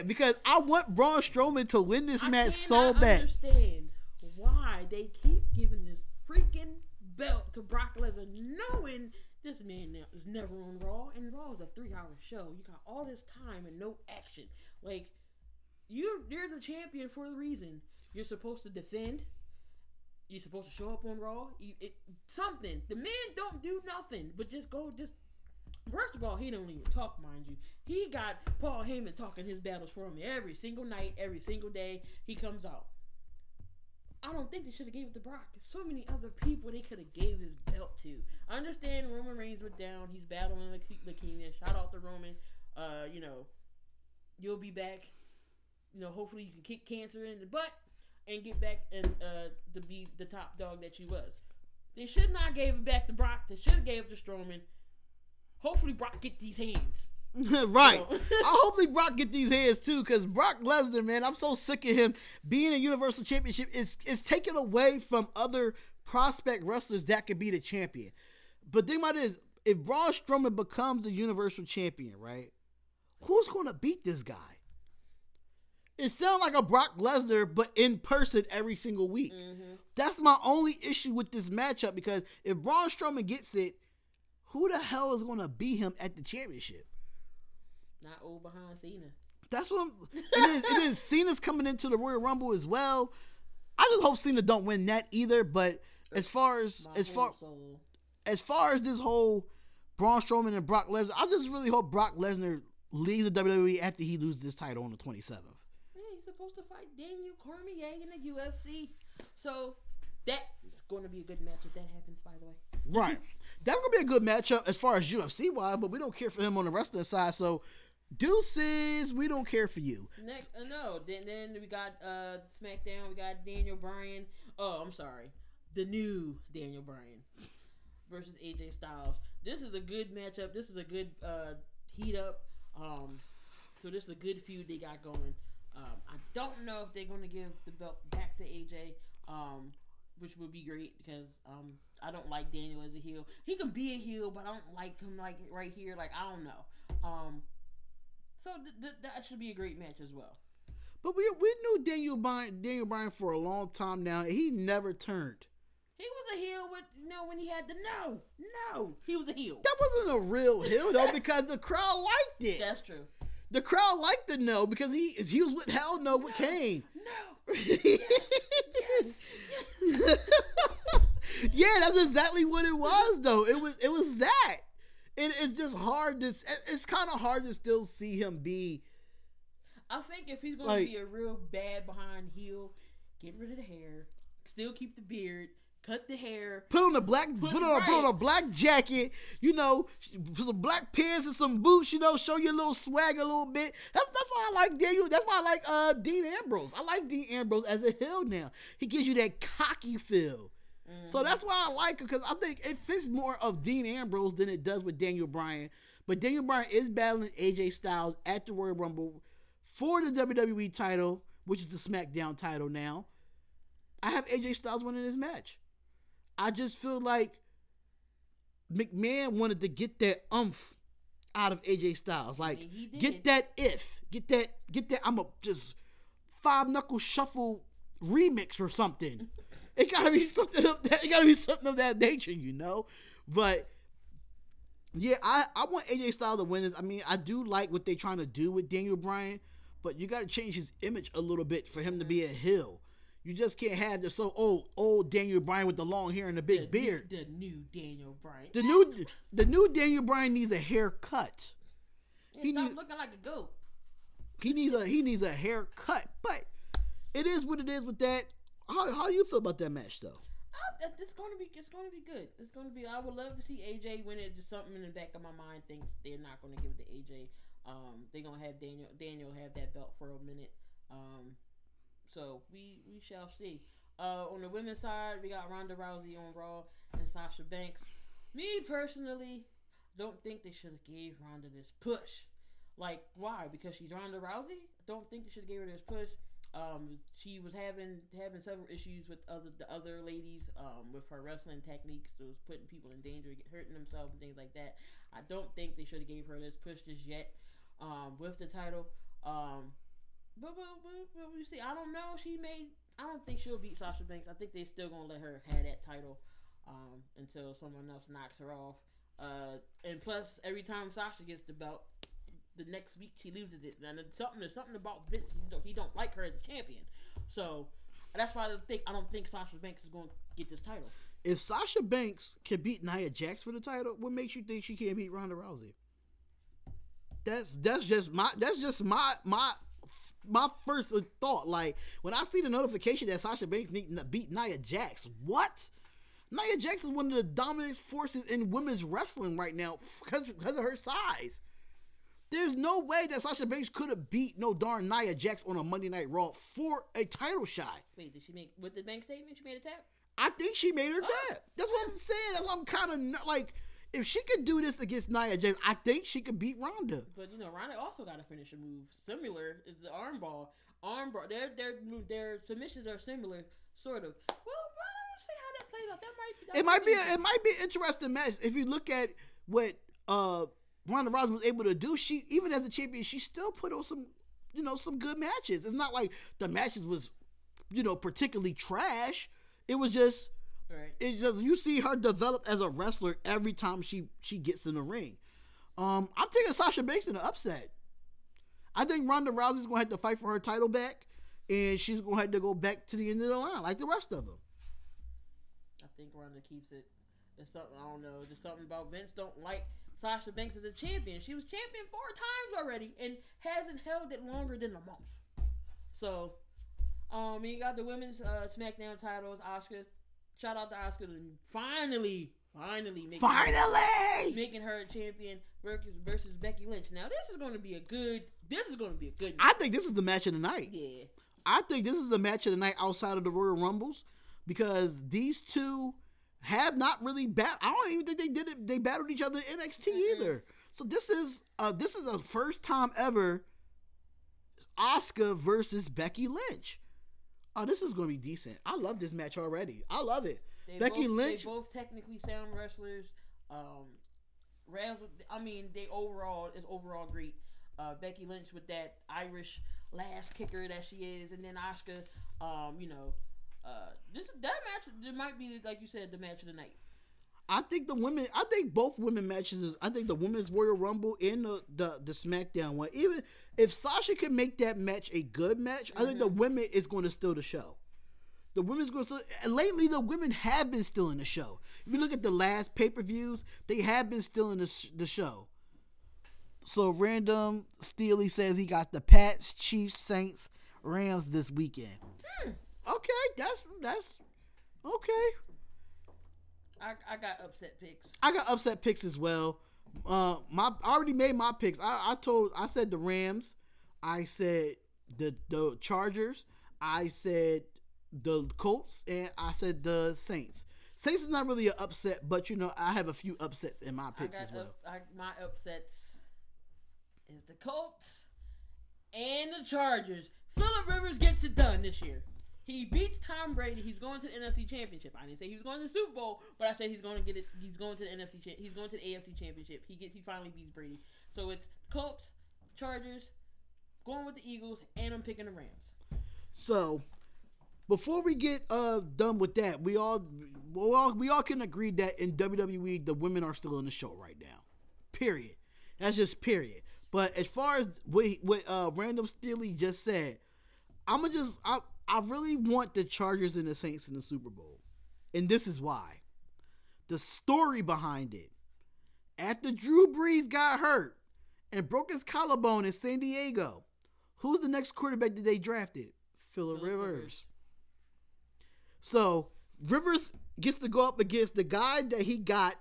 because I want Braun Strowman to win this match so bad. I understand why they keep giving this freaking belt to Brock Lesnar, knowing this man now is never on Raw, and Raw is a 3-hour show. You got all this time and no action. Like, you're the champion for a reason. You're supposed to defend. You're supposed to show up on Raw. Something. The man don't do nothing, but just go. First of all, he don't even talk, mind you. He got Paul Heyman talking his battles for him every single night, every single day he comes out. I don't think they should have gave it to Brock. There's so many other people they could have gave his belt to. I understand Roman Reigns was down. He's battling leukemia. Shout out to Roman. You'll be back. Hopefully you can kick cancer in the butt and get back and to be the top dog that you was. They should not gave it back to Brock. They should have gave it to Strowman. Hopefully Brock get these hands. Right. I hopefully Brock get these hands too, because Brock Lesnar, man, I'm so sick of him being a Universal Championship. It's taken away from other prospect wrestlers that could be the champion. But think about this: if Braun Strowman becomes the Universal Champion, right? Who's going to beat this guy? It sounds like a Brock Lesnar, but in person every single week. Mm-hmm. That's my only issue with this matchup, because if Braun Strowman gets it, who the hell is going to beat him at the championship? Not old behind Cena. That's what and then Cena's coming into the Royal Rumble as well. I just hope Cena don't win that either. But as far as this whole Braun Strowman and Brock Lesnar, I just really hope Brock Lesnar leaves the WWE after he loses this title on the 27th. Yeah, he's supposed to fight Daniel Cormier in the UFC. So that is going to be a good match if that happens, by the way. Right. That's going to be a good matchup as far as UFC wise, but we don't care for him on the wrestling side. So deuces, we don't care for you. Next, no. Then we got SmackDown. We got Daniel Bryan. Oh, I'm sorry. The new Daniel Bryan versus AJ Styles. This is a good matchup. This is a good heat up. So this is a good feud they got going. I don't know if they're going to give the belt back to AJ. which would be great because I don't like Daniel as a heel. He can be a heel, but I don't like him like right here. Like I don't know. So that should be a great match as well. But we knew Daniel Bryan for a long time now. He never turned. He was a heel with when he had the no. He was a heel. That wasn't a real heel though because the crowd liked it. That's true. The crowd liked the no because he was with Hell No with Kane. No. Yes. Yeah, that's exactly what it was though. It was that. It's just hard to. It's kind of hard to still see him be. I think if he's going to be a real bad behind heel, get rid of the hair, still keep the beard, cut the hair, put on a black jacket, some black pants and some boots, show your little swag a little bit. That's why I like Daniel. That's why I like Dean Ambrose. I like Dean Ambrose as a heel now. He gives you that cocky feel. Mm-hmm. So that's why I like him because I think it fits more of Dean Ambrose than it does with Daniel Bryan. But Daniel Bryan is battling AJ Styles at the Royal Rumble for the WWE title, which is the SmackDown title now. I have AJ Styles winning this match. I just feel like McMahon wanted to get that out of AJ Styles. Like, get that. I'm a just 5-knuckle shuffle remix or something. It gotta be something of that. It gotta be something of that nature, But yeah, I want AJ Styles to win this. I mean, I do like what they're trying to do with Daniel Bryan, but you got to change his image a little bit for him to be a heel. You just can't have this old Daniel Bryan with the long hair and the big beard. The new Daniel Bryan. The new Daniel Bryan needs a haircut. He needs looking like a goat. He needs a haircut. But it is what it is with that. How you feel about that match though? It's going to be good. It's going to be. I would love to see AJ win it. Just something in the back of my mind thinks they're not going to give it to AJ. They're going to have Daniel have that belt for a minute. So we shall see. On the women's side, we got Ronda Rousey on Raw and Sasha Banks. Me personally, don't think they should have gave Ronda this push. Like, why? Because she's Ronda Rousey? Don't think they should have gave her this push. She was having several issues with the other ladies with her wrestling techniques. So it was putting people in danger, hurting themselves and things like that. I don't think they should have gave her this push just yet with the title. But we see. I don't know. I don't think she'll beat Sasha Banks. I think they're still gonna let her have that title until someone else knocks her off. And plus, every time Sasha gets the belt, the next week she loses it. And there's something about Vince. He don't like her as a champion. So that's why I don't think Sasha Banks is going to get this title. If Sasha Banks can beat Nia Jax for the title, what makes you think she can't beat Ronda Rousey? That's just my first thought. Like, when I see the notification that Sasha Banks need to beat Nia Jax, what? Nia Jax is one of the dominant forces in women's wrestling right now because of her size. There's no way that Sasha Banks could have beat no darn Nia Jax on a Monday Night Raw for a title shot. Wait, did she make, with the bank statement, she made a tap? I think she made her tap. That's what I'm saying. That's why I'm kind of like, if she could do this against Nia Jax, I think she could beat Ronda. But Ronda also got a finisher move. Similar is the armbar. Their submissions are similar, sort of. Well, let's see how that plays out. It might be an interesting match if you look at what Ronda Rousey was able to do. She, even as a champion, she still put on some good matches. It's not like the matches was, particularly trash. It was just, right. It's just, you see her develop as a wrestler every time she gets in the ring. I'm taking Sasha Banks in an upset. I think Ronda Rousey's going to have to fight for her title back, and she's going to have to go back to the end of the line like the rest of them. I think Ronda keeps it. There's something, I don't know, just something about Vince don't like Sasha Banks as a champion. She was champion 4 times already and hasn't held it longer than a month. So, you got the women's SmackDown titles. Asuka, shout out to Asuka, and finally making her a champion versus Becky Lynch. Now this is going to be a good match. I think this is the match of the night. Yeah, I think this is the match of the night outside of the Royal Rumbles because these two have not really battled. I don't even think they did it. They battled each other in NXT either. So this is the first time ever Asuka versus Becky Lynch. Oh, this is going to be decent. I love this match already. I love it. Becky Lynch. They both technically sound wrestlers. They overall great. Becky Lynch with that Irish last kicker that she is, and then Asuka. That match might be, like you said, the match of the night. I think both women matches. I think the women's Royal Rumble and the SmackDown one. Even if Sasha can make that match a good match, I think the women is going to steal the show. The women's going to lately. The women have been stealing the show. If you look at the last pay-per-views, they have been stealing the show. So Random Steely says he got the Pats, Chiefs, Saints, Rams this weekend. Okay, that's okay. I got upset picks. I got upset picks as well. I already made my picks. I said the Rams. I said the Chargers. I said the Colts, and I said the Saints. Saints is not really an upset, but I have a few upsets in my picks as well. My upsets is the Colts and the Chargers. Phillip Rivers gets it done this year. He beats Tom Brady. He's going to the NFC Championship. I didn't say he was going to the Super Bowl, but I said he's going to get it. He's going to the NFC. He's going to the AFC Championship. He finally beats Brady. So it's Colts, Chargers, going with the Eagles, and I'm picking the Rams. So before we get done with that, we all can agree that in WWE the women are still in the show right now. Period. That's just period. But as far as what Random Steely just said, I really want the Chargers and the Saints in the Super Bowl. And this is why. The story behind it. After Drew Brees got hurt and broke his collarbone in San Diego, who's the next quarterback that they drafted? Phillip Rivers. So Rivers gets to go up against the guy that he got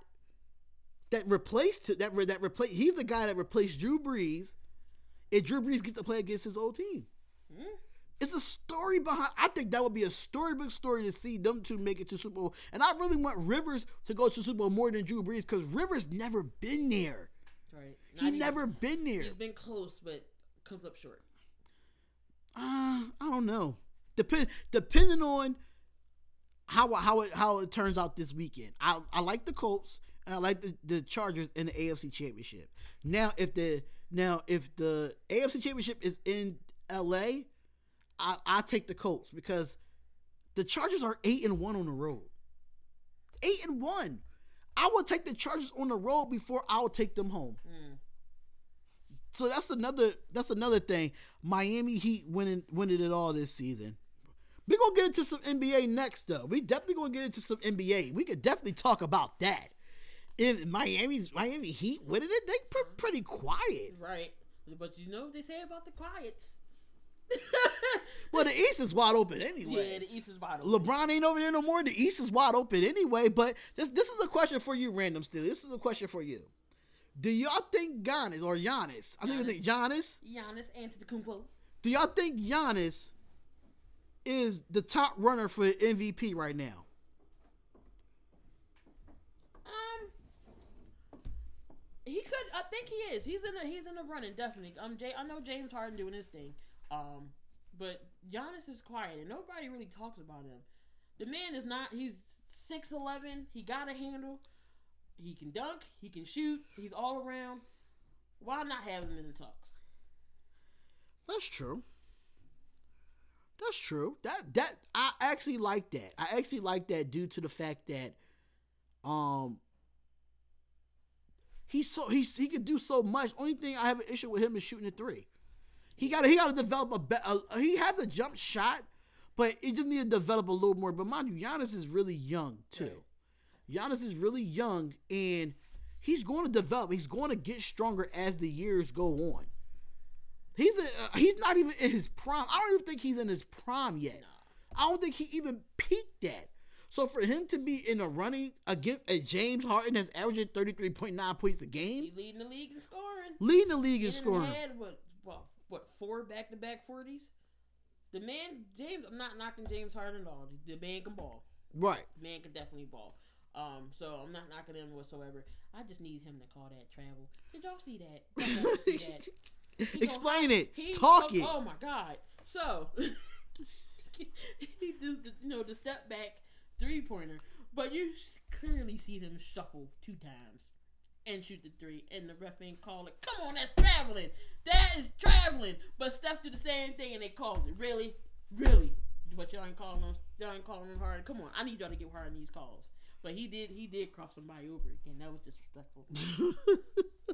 he's the guy that replaced Drew Brees, and Drew Brees gets to play against his old team. It's a story behind. I think that would be a storybook story to see them two make it to Super Bowl. And I really want Rivers to go to Super Bowl more than Drew Brees because Rivers never been there. Right. He never been there. He's been close, but comes up short. I don't know. Depending on how it turns out this weekend. I like the Colts and I like the Chargers in the AFC Championship. Now if the AFC Championship is in LA, I take the Colts because the Chargers are 8-1 on the road. 8-1. I would take the Chargers on the road before I would take them home. So that's another thing. Miami Heat winning it all this season. We're gonna get into some NBA next though. We definitely gonna get into some NBA. We could definitely talk about that. In Miami Heat winning it, they pretty quiet. Right. But you know what they say about the quiets. Well, the East is wide open anyway. Yeah, the East is wide open. LeBron ain't over there no more. The East is wide open anyway. But this is a question for you, Random Still. This is a question for you. Do y'all think Giannis? I think you think Giannis Antetokounmpo. Do y'all think Giannis is the top runner for the MVP right now? He could. I think he is. He's in the running definitely. I know James Harden doing his thing. But Giannis is quiet and nobody really talks about him. The man is not. He's 6'11". He got a handle. He can dunk. He can shoot. He's all around. Why not have him in the talks? That's true. That I actually like that. I actually like that due to the fact that he could do so much. Only thing I have an issue with him is shooting a three. He got to develop he has a jump shot, but it just needs to develop a little more. But mind you, Giannis is really young too. Right. Giannis is really young, and he's going to develop. He's going to get stronger as the years go on. He's not even in his prime. I don't even think he's in his prime yet. No. I don't think he even peaked that. So for him to be in a running against a James Harden that's averaging 33.9 points a game, he's leading the league in scoring. Scoring. What 4 back-to-back 40s? The man, James. I'm not knocking James Harden at all. The man can ball. Right. The man can definitely ball. So I'm not knocking him whatsoever. I just need him to call that travel. Did y'all see that? Explain it. Talk it. Oh my God. So he do the step back 3-pointer, but you clearly see him shuffle 2 times and shoot the 3, and the ref ain't call it. Come on, that's traveling. That is traveling. But Steph did the same thing, and they called it. Really, really. But y'all ain't calling him hard. Come on, I need y'all to get hard in these calls. But he did cross somebody over again. That was disrespectful.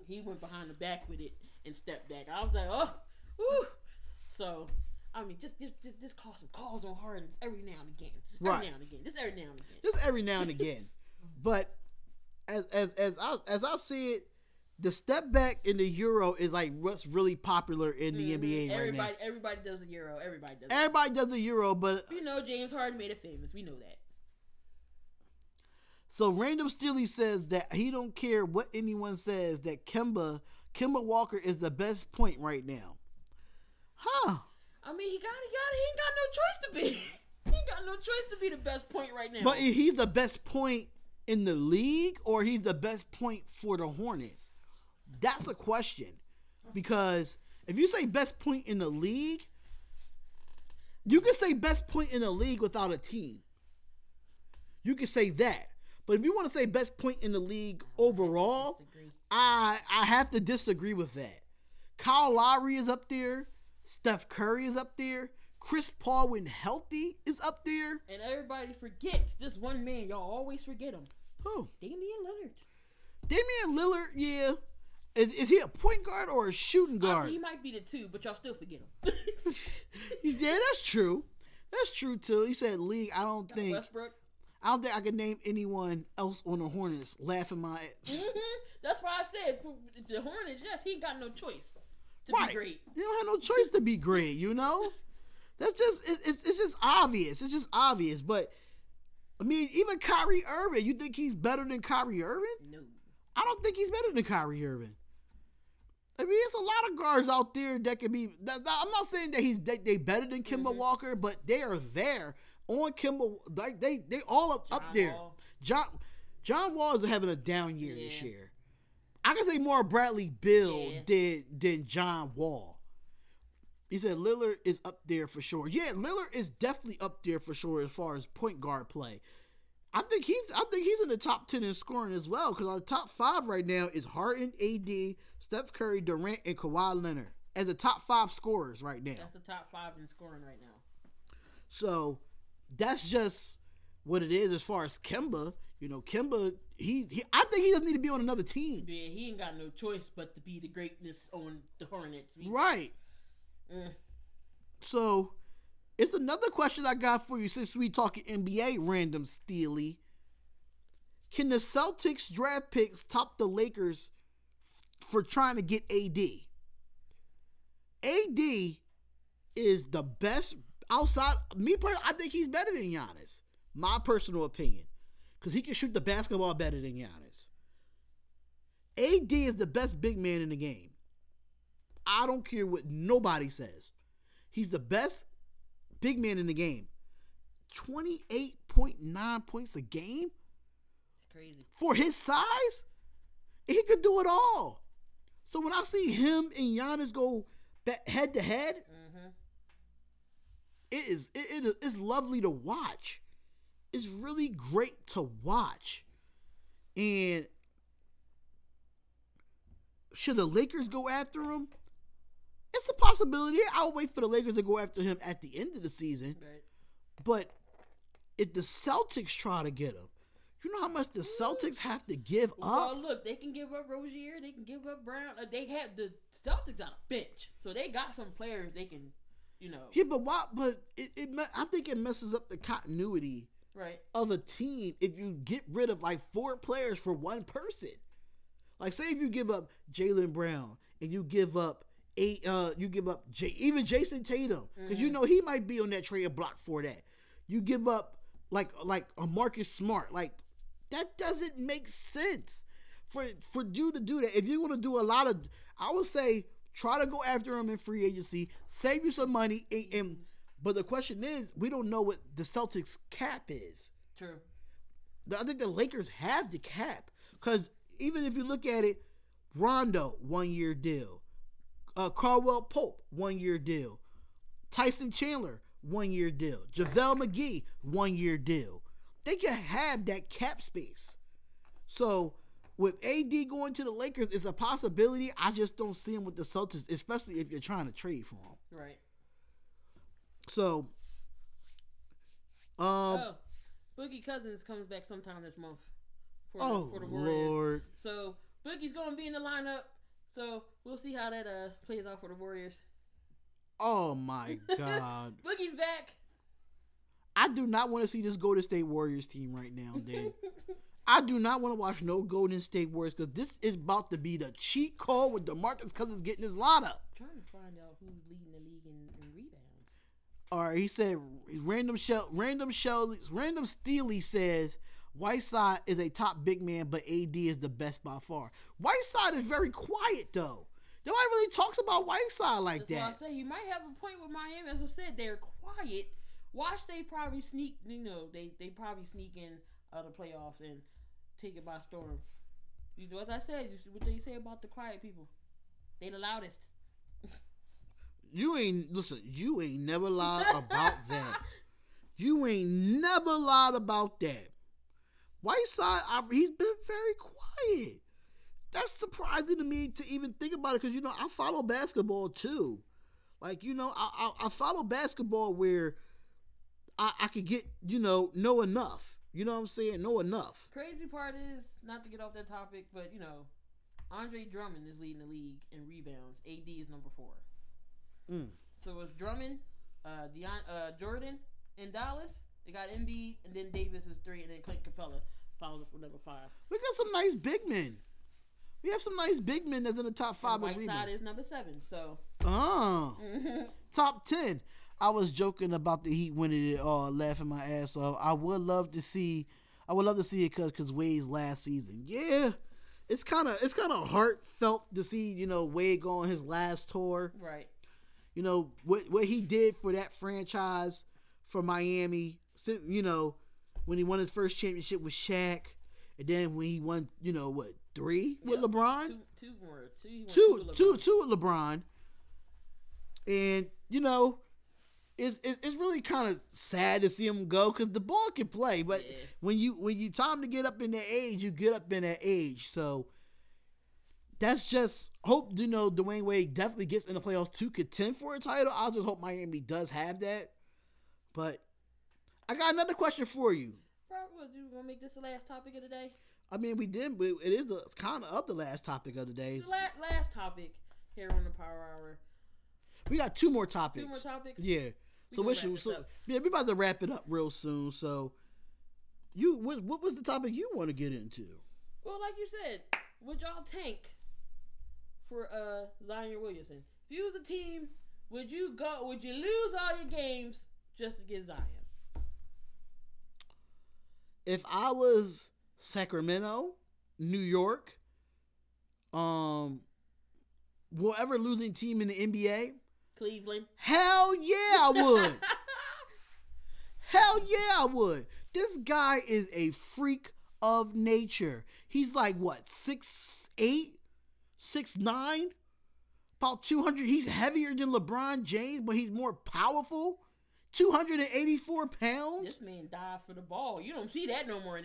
He went behind the back with it and stepped back. I was like, oh, whew. So, I mean, just call some calls on Harden every now and again. Every now and again. Just every now and again. Just every now and again. But as I see it, the step back in the Euro is like what's really popular in the NBA right now. Everybody does the Euro. Everybody does the Euro, but James Harden made it famous. We know that. So Random Steely says that he don't care what anyone says, that Kemba Walker is the best point right now. Huh. I mean, he ain't got no choice to be. He ain't got no choice to be the best point right now. But he's the best point in the league, or he's the best point for the Hornets? That's the question. Because if you say best point in the league, you can say best point in the league without a team. You can say that. But if you want to say best point in the league overall, I have to disagree with that. Kyle Lowry is up there. Steph Curry is up there. Chris Paul, when healthy, is up there. And everybody forgets this one man. Y'all always forget him. Who? Damian Lillard. Damian Lillard, yeah. Is he a point guard or a shooting guard? He might be the 2, but y'all still forget him. Yeah, that's true. That's true, too. He said league. I don't think I can name anyone else on the Hornets laughing my ass. Mm-hmm. That's why I said for the Hornets, yes, he ain't got no choice to be great. You don't have no choice to be great, you know? That's just, it's just obvious. It's just obvious. But, I mean, even Kyrie Irving, you think he's better than Kyrie Irving? No. I don't think he's better than Kyrie Irving. I mean, there's a lot of guards out there that can be. I'm not saying that they better than Kemba Walker, but they are there on Kemba. They all up there. Wall. John Wall is having a down year this year. I can say more Bradley Beal than John Wall. He said Lillard is up there for sure. Yeah, Lillard is definitely up there for sure as far as point guard play. I think he's in the top 10 in scoring as well, because our top 5 right now is Harden, AD, Steph Curry, Durant, and Kawhi Leonard as the top 5 scorers right now. That's the top 5 in scoring right now. So that's just what it is as far as Kemba. You know, Kemba, I think he doesn't need to be on another team. Yeah, he ain't got no choice but to be the greatness on the Hornets. Right. So it's another question I got for you since we talking NBA, Random Steely. Can the Celtics draft picks top the Lakers for trying to get AD? AD is the best outside. Me personally, I think he's better than Giannis. My personal opinion. Because he can shoot the basketball better than Giannis. AD is the best big man in the game. I don't care what nobody says. He's the best big man in the game. 28.9 points a game? Crazy. For his size? He could do it all. So when I see him and Giannis go head to head, it's lovely to watch. It's really great to watch. And should the Lakers go after him? It's a possibility. I'll wait for the Lakers to go after him at the end of the season. Right. But if the Celtics try to get him, you know how much the Celtics have to give up? Well, look, they can give up Rozier. They can give up Brown. They have the Celtics on a bench. So they got some players they can, you know. Yeah, but why? But I think it messes up the continuity of a team if you get rid of like 4 players for one person. Like, say if you give up Jaylen Brown and you give up even Jason Tatum, because you know he might be on that trade block for that. You give up like a Marcus Smart, like that doesn't make sense for you to do that. If you want to do a lot of, I would say try to go after him in free agency, save you some money, but the question is, we don't know what the Celtics cap is. True. I think the Lakers have the cap, because even if you look at it, Rondo 1-year deal. Caldwell Pope 1-year deal. Tyson Chandler 1-year deal. JaVale McGee, 1-year deal. They can have that cap space. So with AD going to the Lakers, it's a possibility. I just don't see him with the Celtics, especially if you're trying to trade for him. Right. So, Boogie Cousins comes back sometime this month for the Warriors. Lord. So Boogie's gonna be in the lineup. So we'll see how that plays out for the Warriors. Oh my God. Boogie's back. I do not want to see this Golden State Warriors team right now, dude. I do not want to watch no Golden State Warriors because this is about to be the cheat code with DeMarcus Cousins getting his lineup. I'm trying to find out who's leading the league in rebounds. All right, he said Random Steely says Whiteside is a top big man, but AD is the best by far. Whiteside is very quiet though. Nobody really talks about Whiteside like that. That's why I say you might have a point with Miami. As I said, they're quiet. Watch they probably sneak. They probably sneak in the playoffs and take it by storm. You know what I said? You see what they say about the quiet people? They the loudest. You ain't never lied about that. You ain't never lied about that. Whiteside, he's been very quiet. That's surprising to me to even think about it because, I follow basketball too. Like, I follow basketball where I could get, know enough. You know what I'm saying? Know enough. Crazy part is, not to get off that topic, but, Andre Drummond is leading the league in rebounds. AD is number 4. So it's Drummond, Jordan in Dallas. They got Embiid, and then Davis is 3, and then Clint Capella follows up with number 5. We got some nice big men. We have some nice big men that's in the top 5 of rebounds. Whiteside is number 7, so. Top 10. I was joking about the Heat winning it all, laughing my ass off. I would love to see it because Wade's last season. Yeah, it's kind of heartfelt to see Wade go on his last tour. Right. What he did for that franchise for Miami. When he won his first championship with Shaq, and then when he won 3 with LeBron. Two with LeBron. And it's really kind of sad to see him go because the ball can play, but when you time to get up in that age, you get up in that age. So that's just hope Dwayne Wade definitely gets in the playoffs to contend for a title. I just hope Miami does have that. But I got another question for you. Bro, do you want to make this the last topic of the day? I mean, we did. But it is kind of the last topic of the day. The last topic here on the Power Hour. We got 2 more topics. 2 more topics? Yeah. We about to wrap it up real soon. So, what was the topic you want to get into? Well, like you said, would y'all tank for Zion Williamson? If you was a team, would you lose all your games just to get Zion? If I was Sacramento, New York, whatever losing team in the NBA, Cleveland. Hell yeah, I would. Hell yeah, I would. This guy is a freak of nature. He's like, what, 6'8", 6'9", about 200. He's heavier than LeBron James, but he's more powerful. 284 pounds. This man died for the ball. You don't see that no more.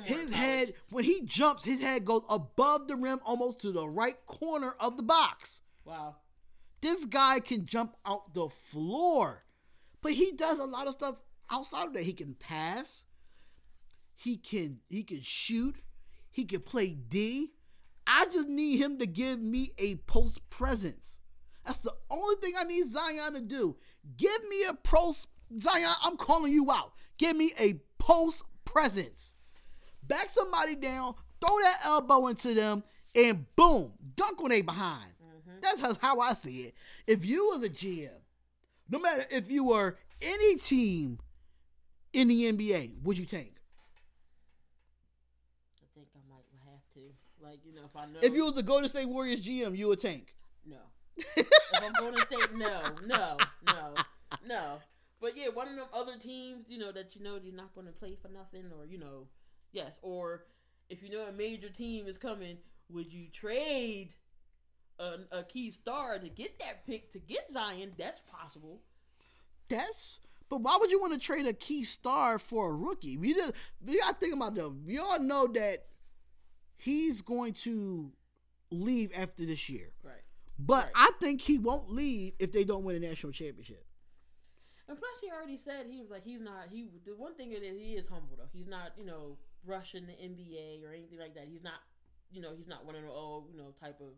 His head, when he jumps, his head goes above the rim, almost to the right corner of the box. Wow. This guy can jump out the floor, but he does a lot of stuff outside of that. He can pass. He can shoot. He can play D. I just need him to give me a post presence. That's the only thing I need Zion to do. Give me a Zion, I'm calling you out. Give me a post presence. Back somebody down, throw that elbow into them, and boom, dunk on they behind. That's how I see it. If you was a GM, no matter if you were any team in the NBA, would you tank? I think I might have to. Like, if I know. If you was the Golden State Warriors GM, you would tank. No. If I'm Golden State, no. But yeah, one of them other teams, that you're not going to play for nothing, or yes. Or if a major team is coming, would you trade a key star to get that pick to get Zion? That's possible. But why would you want to trade a key star for a rookie? We got to think about that. We all know that he's going to leave after this year. Right. But right. I think he won't leave if they don't win a national championship. And plus, he already said he was like the one thing is he is humble though. He's not rushing the NBA or anything like that. He's not he's not one of the type of.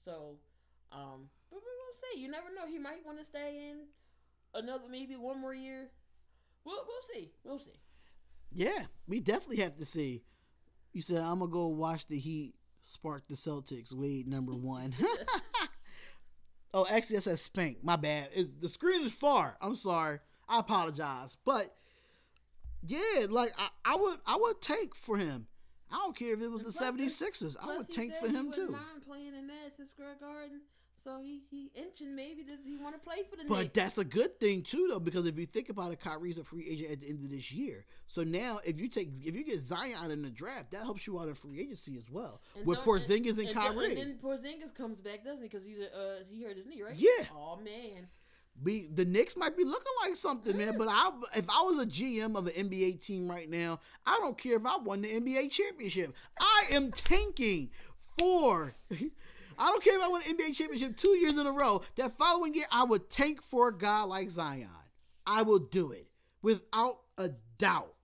So, but we'll see. You never know. He might want to stay in maybe one more year. We'll see. We'll see. Yeah, we definitely have to see. You said I'm gonna go watch the Heat spark the Celtics. Wade #1. Oh, actually, that says spank. My bad. The screen is far. I'm sorry. I apologize. But yeah, like I would tank for him. I don't care if it was the 76ers. I would tank for him too. Mind playing in Madison Square Garden. So he inching maybe that he want to play for the But Knicks. that's a good thing too, though, because if you think about it, Kyrie's a free agent at the end of this year. So now, if you get Zion in the draft, that helps you out in free agency as well. With Porzingis and Kyrie. And then Porzingis comes back, doesn't he? Because he hurt his knee, right? Yeah. Oh man. The Knicks might be looking like something, man. But if I was a GM of an NBA team right now, I don't care if I won the NBA championship. I am tanking for. I don't care if I won an NBA championship 2 years in a row. That following year, I would tank for a guy like Zion. I will do it without a doubt.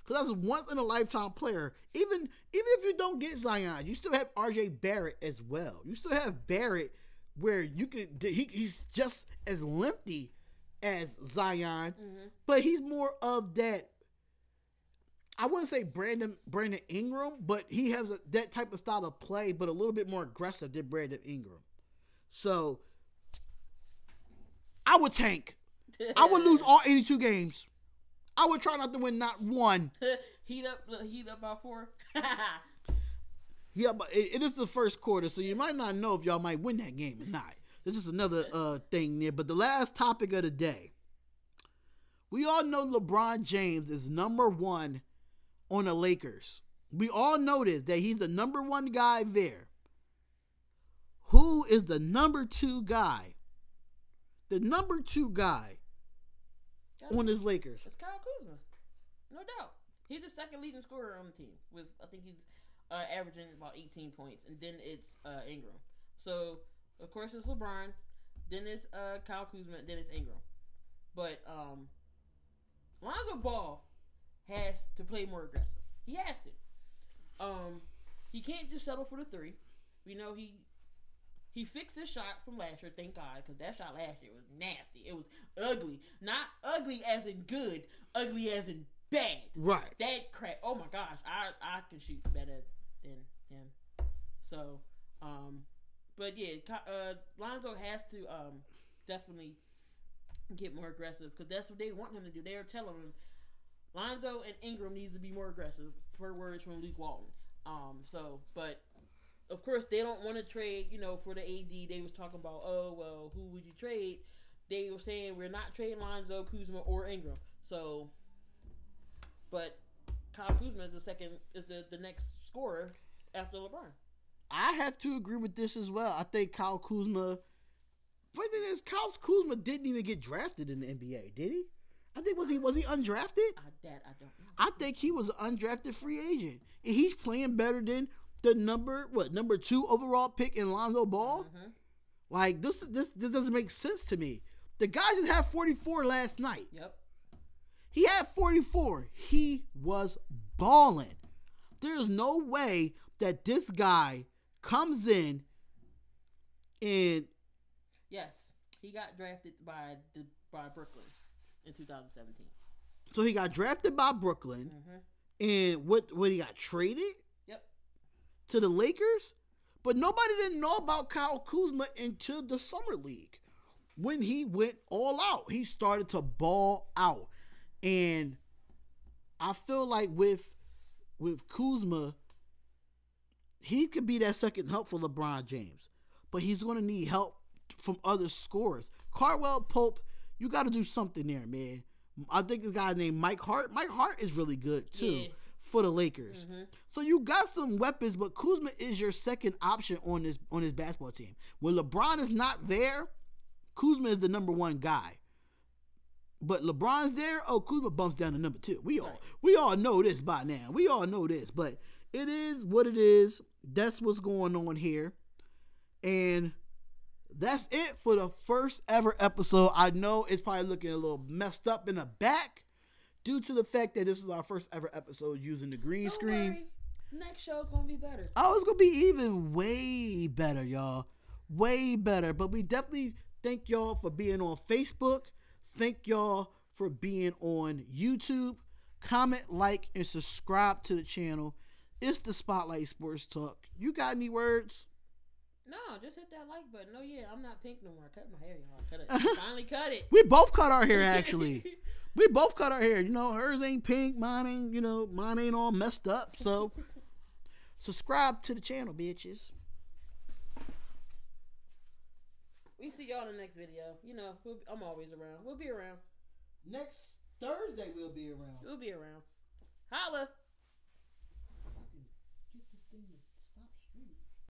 Because that's a once-in-a-lifetime player. Even if you don't get Zion, you still have R.J. Barrett as well. You still have Barrett where you could. He's just as lengthy as Zion, but he's more of that. I wouldn't say Brandon Ingram, but he has that type of style of play, but a little bit more aggressive than Brandon Ingram. So I would tank. I would lose all 82 games. I would try not to win not one. Heat up by 4. Yeah, but it is the first quarter, so you might not know if y'all might win that game or not. This is another thing there. But the last topic of the day. We all know LeBron James is #1 on the Lakers. We all know this, that he's the #1 guy there. Who is the #2 guy? The #2 guy on his Lakers. It's Kyle Kuzma. No doubt. He's the second leading scorer on the team. I think he's averaging about 18 points. And then it's Ingram. So, of course, it's LeBron. Then it's Kyle Kuzma. Then it's Ingram. But Lonzo Ball has to play more aggressive. He has to. He can't just settle for the 3. We know he fixed his shot from last year, thank God, because that shot last year was nasty. It was ugly. Not ugly as in good, ugly as in bad. Right. That crap. Oh my gosh. I can shoot better than him. So, but yeah, Lonzo has to definitely get more aggressive because that's what they want him to do. They are telling him Lonzo and Ingram needs to be more aggressive, per words from Luke Walton. But of course they don't want to trade, for the AD. They was talking about, oh well, who would you trade? They were saying we're not trading Lonzo, Kuzma, or Ingram. So, but Kyle Kuzma is the next scorer after LeBron. I have to agree with this as well. I think Kyle Kuzma. Funny thing is, Kyle Kuzma didn't even get drafted in the NBA, did he? I think was he undrafted? I don't know. I think he was an undrafted free agent, and he's playing better than the number 2 overall pick in Lonzo Ball. Mm-hmm. Like this doesn't make sense to me. The guy just had 44 last night. Yep. He had 44. He was balling. There's no way that this guy comes in and yes, he got drafted by Brooklyn in 2017. So he got drafted by Brooklyn, and what he got traded? Yep. To the Lakers, but nobody didn't know about Kyle Kuzma until the summer league when he went all out. He started to ball out, and I feel like with Kuzma, he could be that second help for LeBron James, but he's going to need help from other scorers. Caldwell Pope, you got to do something there, man. I think this guy named Mike Hart. Mike Hart is really good too for the Lakers. Mm-hmm. So you got some weapons, but Kuzma is your second option on his basketball team. When LeBron is not there, Kuzma is the #1 guy. But LeBron's there. Oh, Kuzma bumps down to number 2. We all know this by now. We all know this, but it is what it is. That's what's going on here, and that's it for the first ever episode. I know it's probably looking a little messed up in the back due to the fact that this is our first ever episode using the green screen. Worry. Next show's gonna be better. Oh, it's gonna be even way better, y'all. Way better. But we definitely thank y'all for being on Facebook. Thank y'all for being on YouTube. Comment, like, and subscribe to the channel. It's the Spotlight Sports Talk. You got any words? No, just hit that like button. Oh yeah, I'm not pink no more. I cut my hair, y'all. Cut it. Finally cut it. We both cut our hair, actually. We both cut our hair. You know, hers ain't pink. Mine ain't, mine ain't all messed up. So, subscribe to the channel, bitches. We see y'all in the next video. You know, I'm always around. We'll be around. Next Thursday, we'll be around. We'll be around. Holla.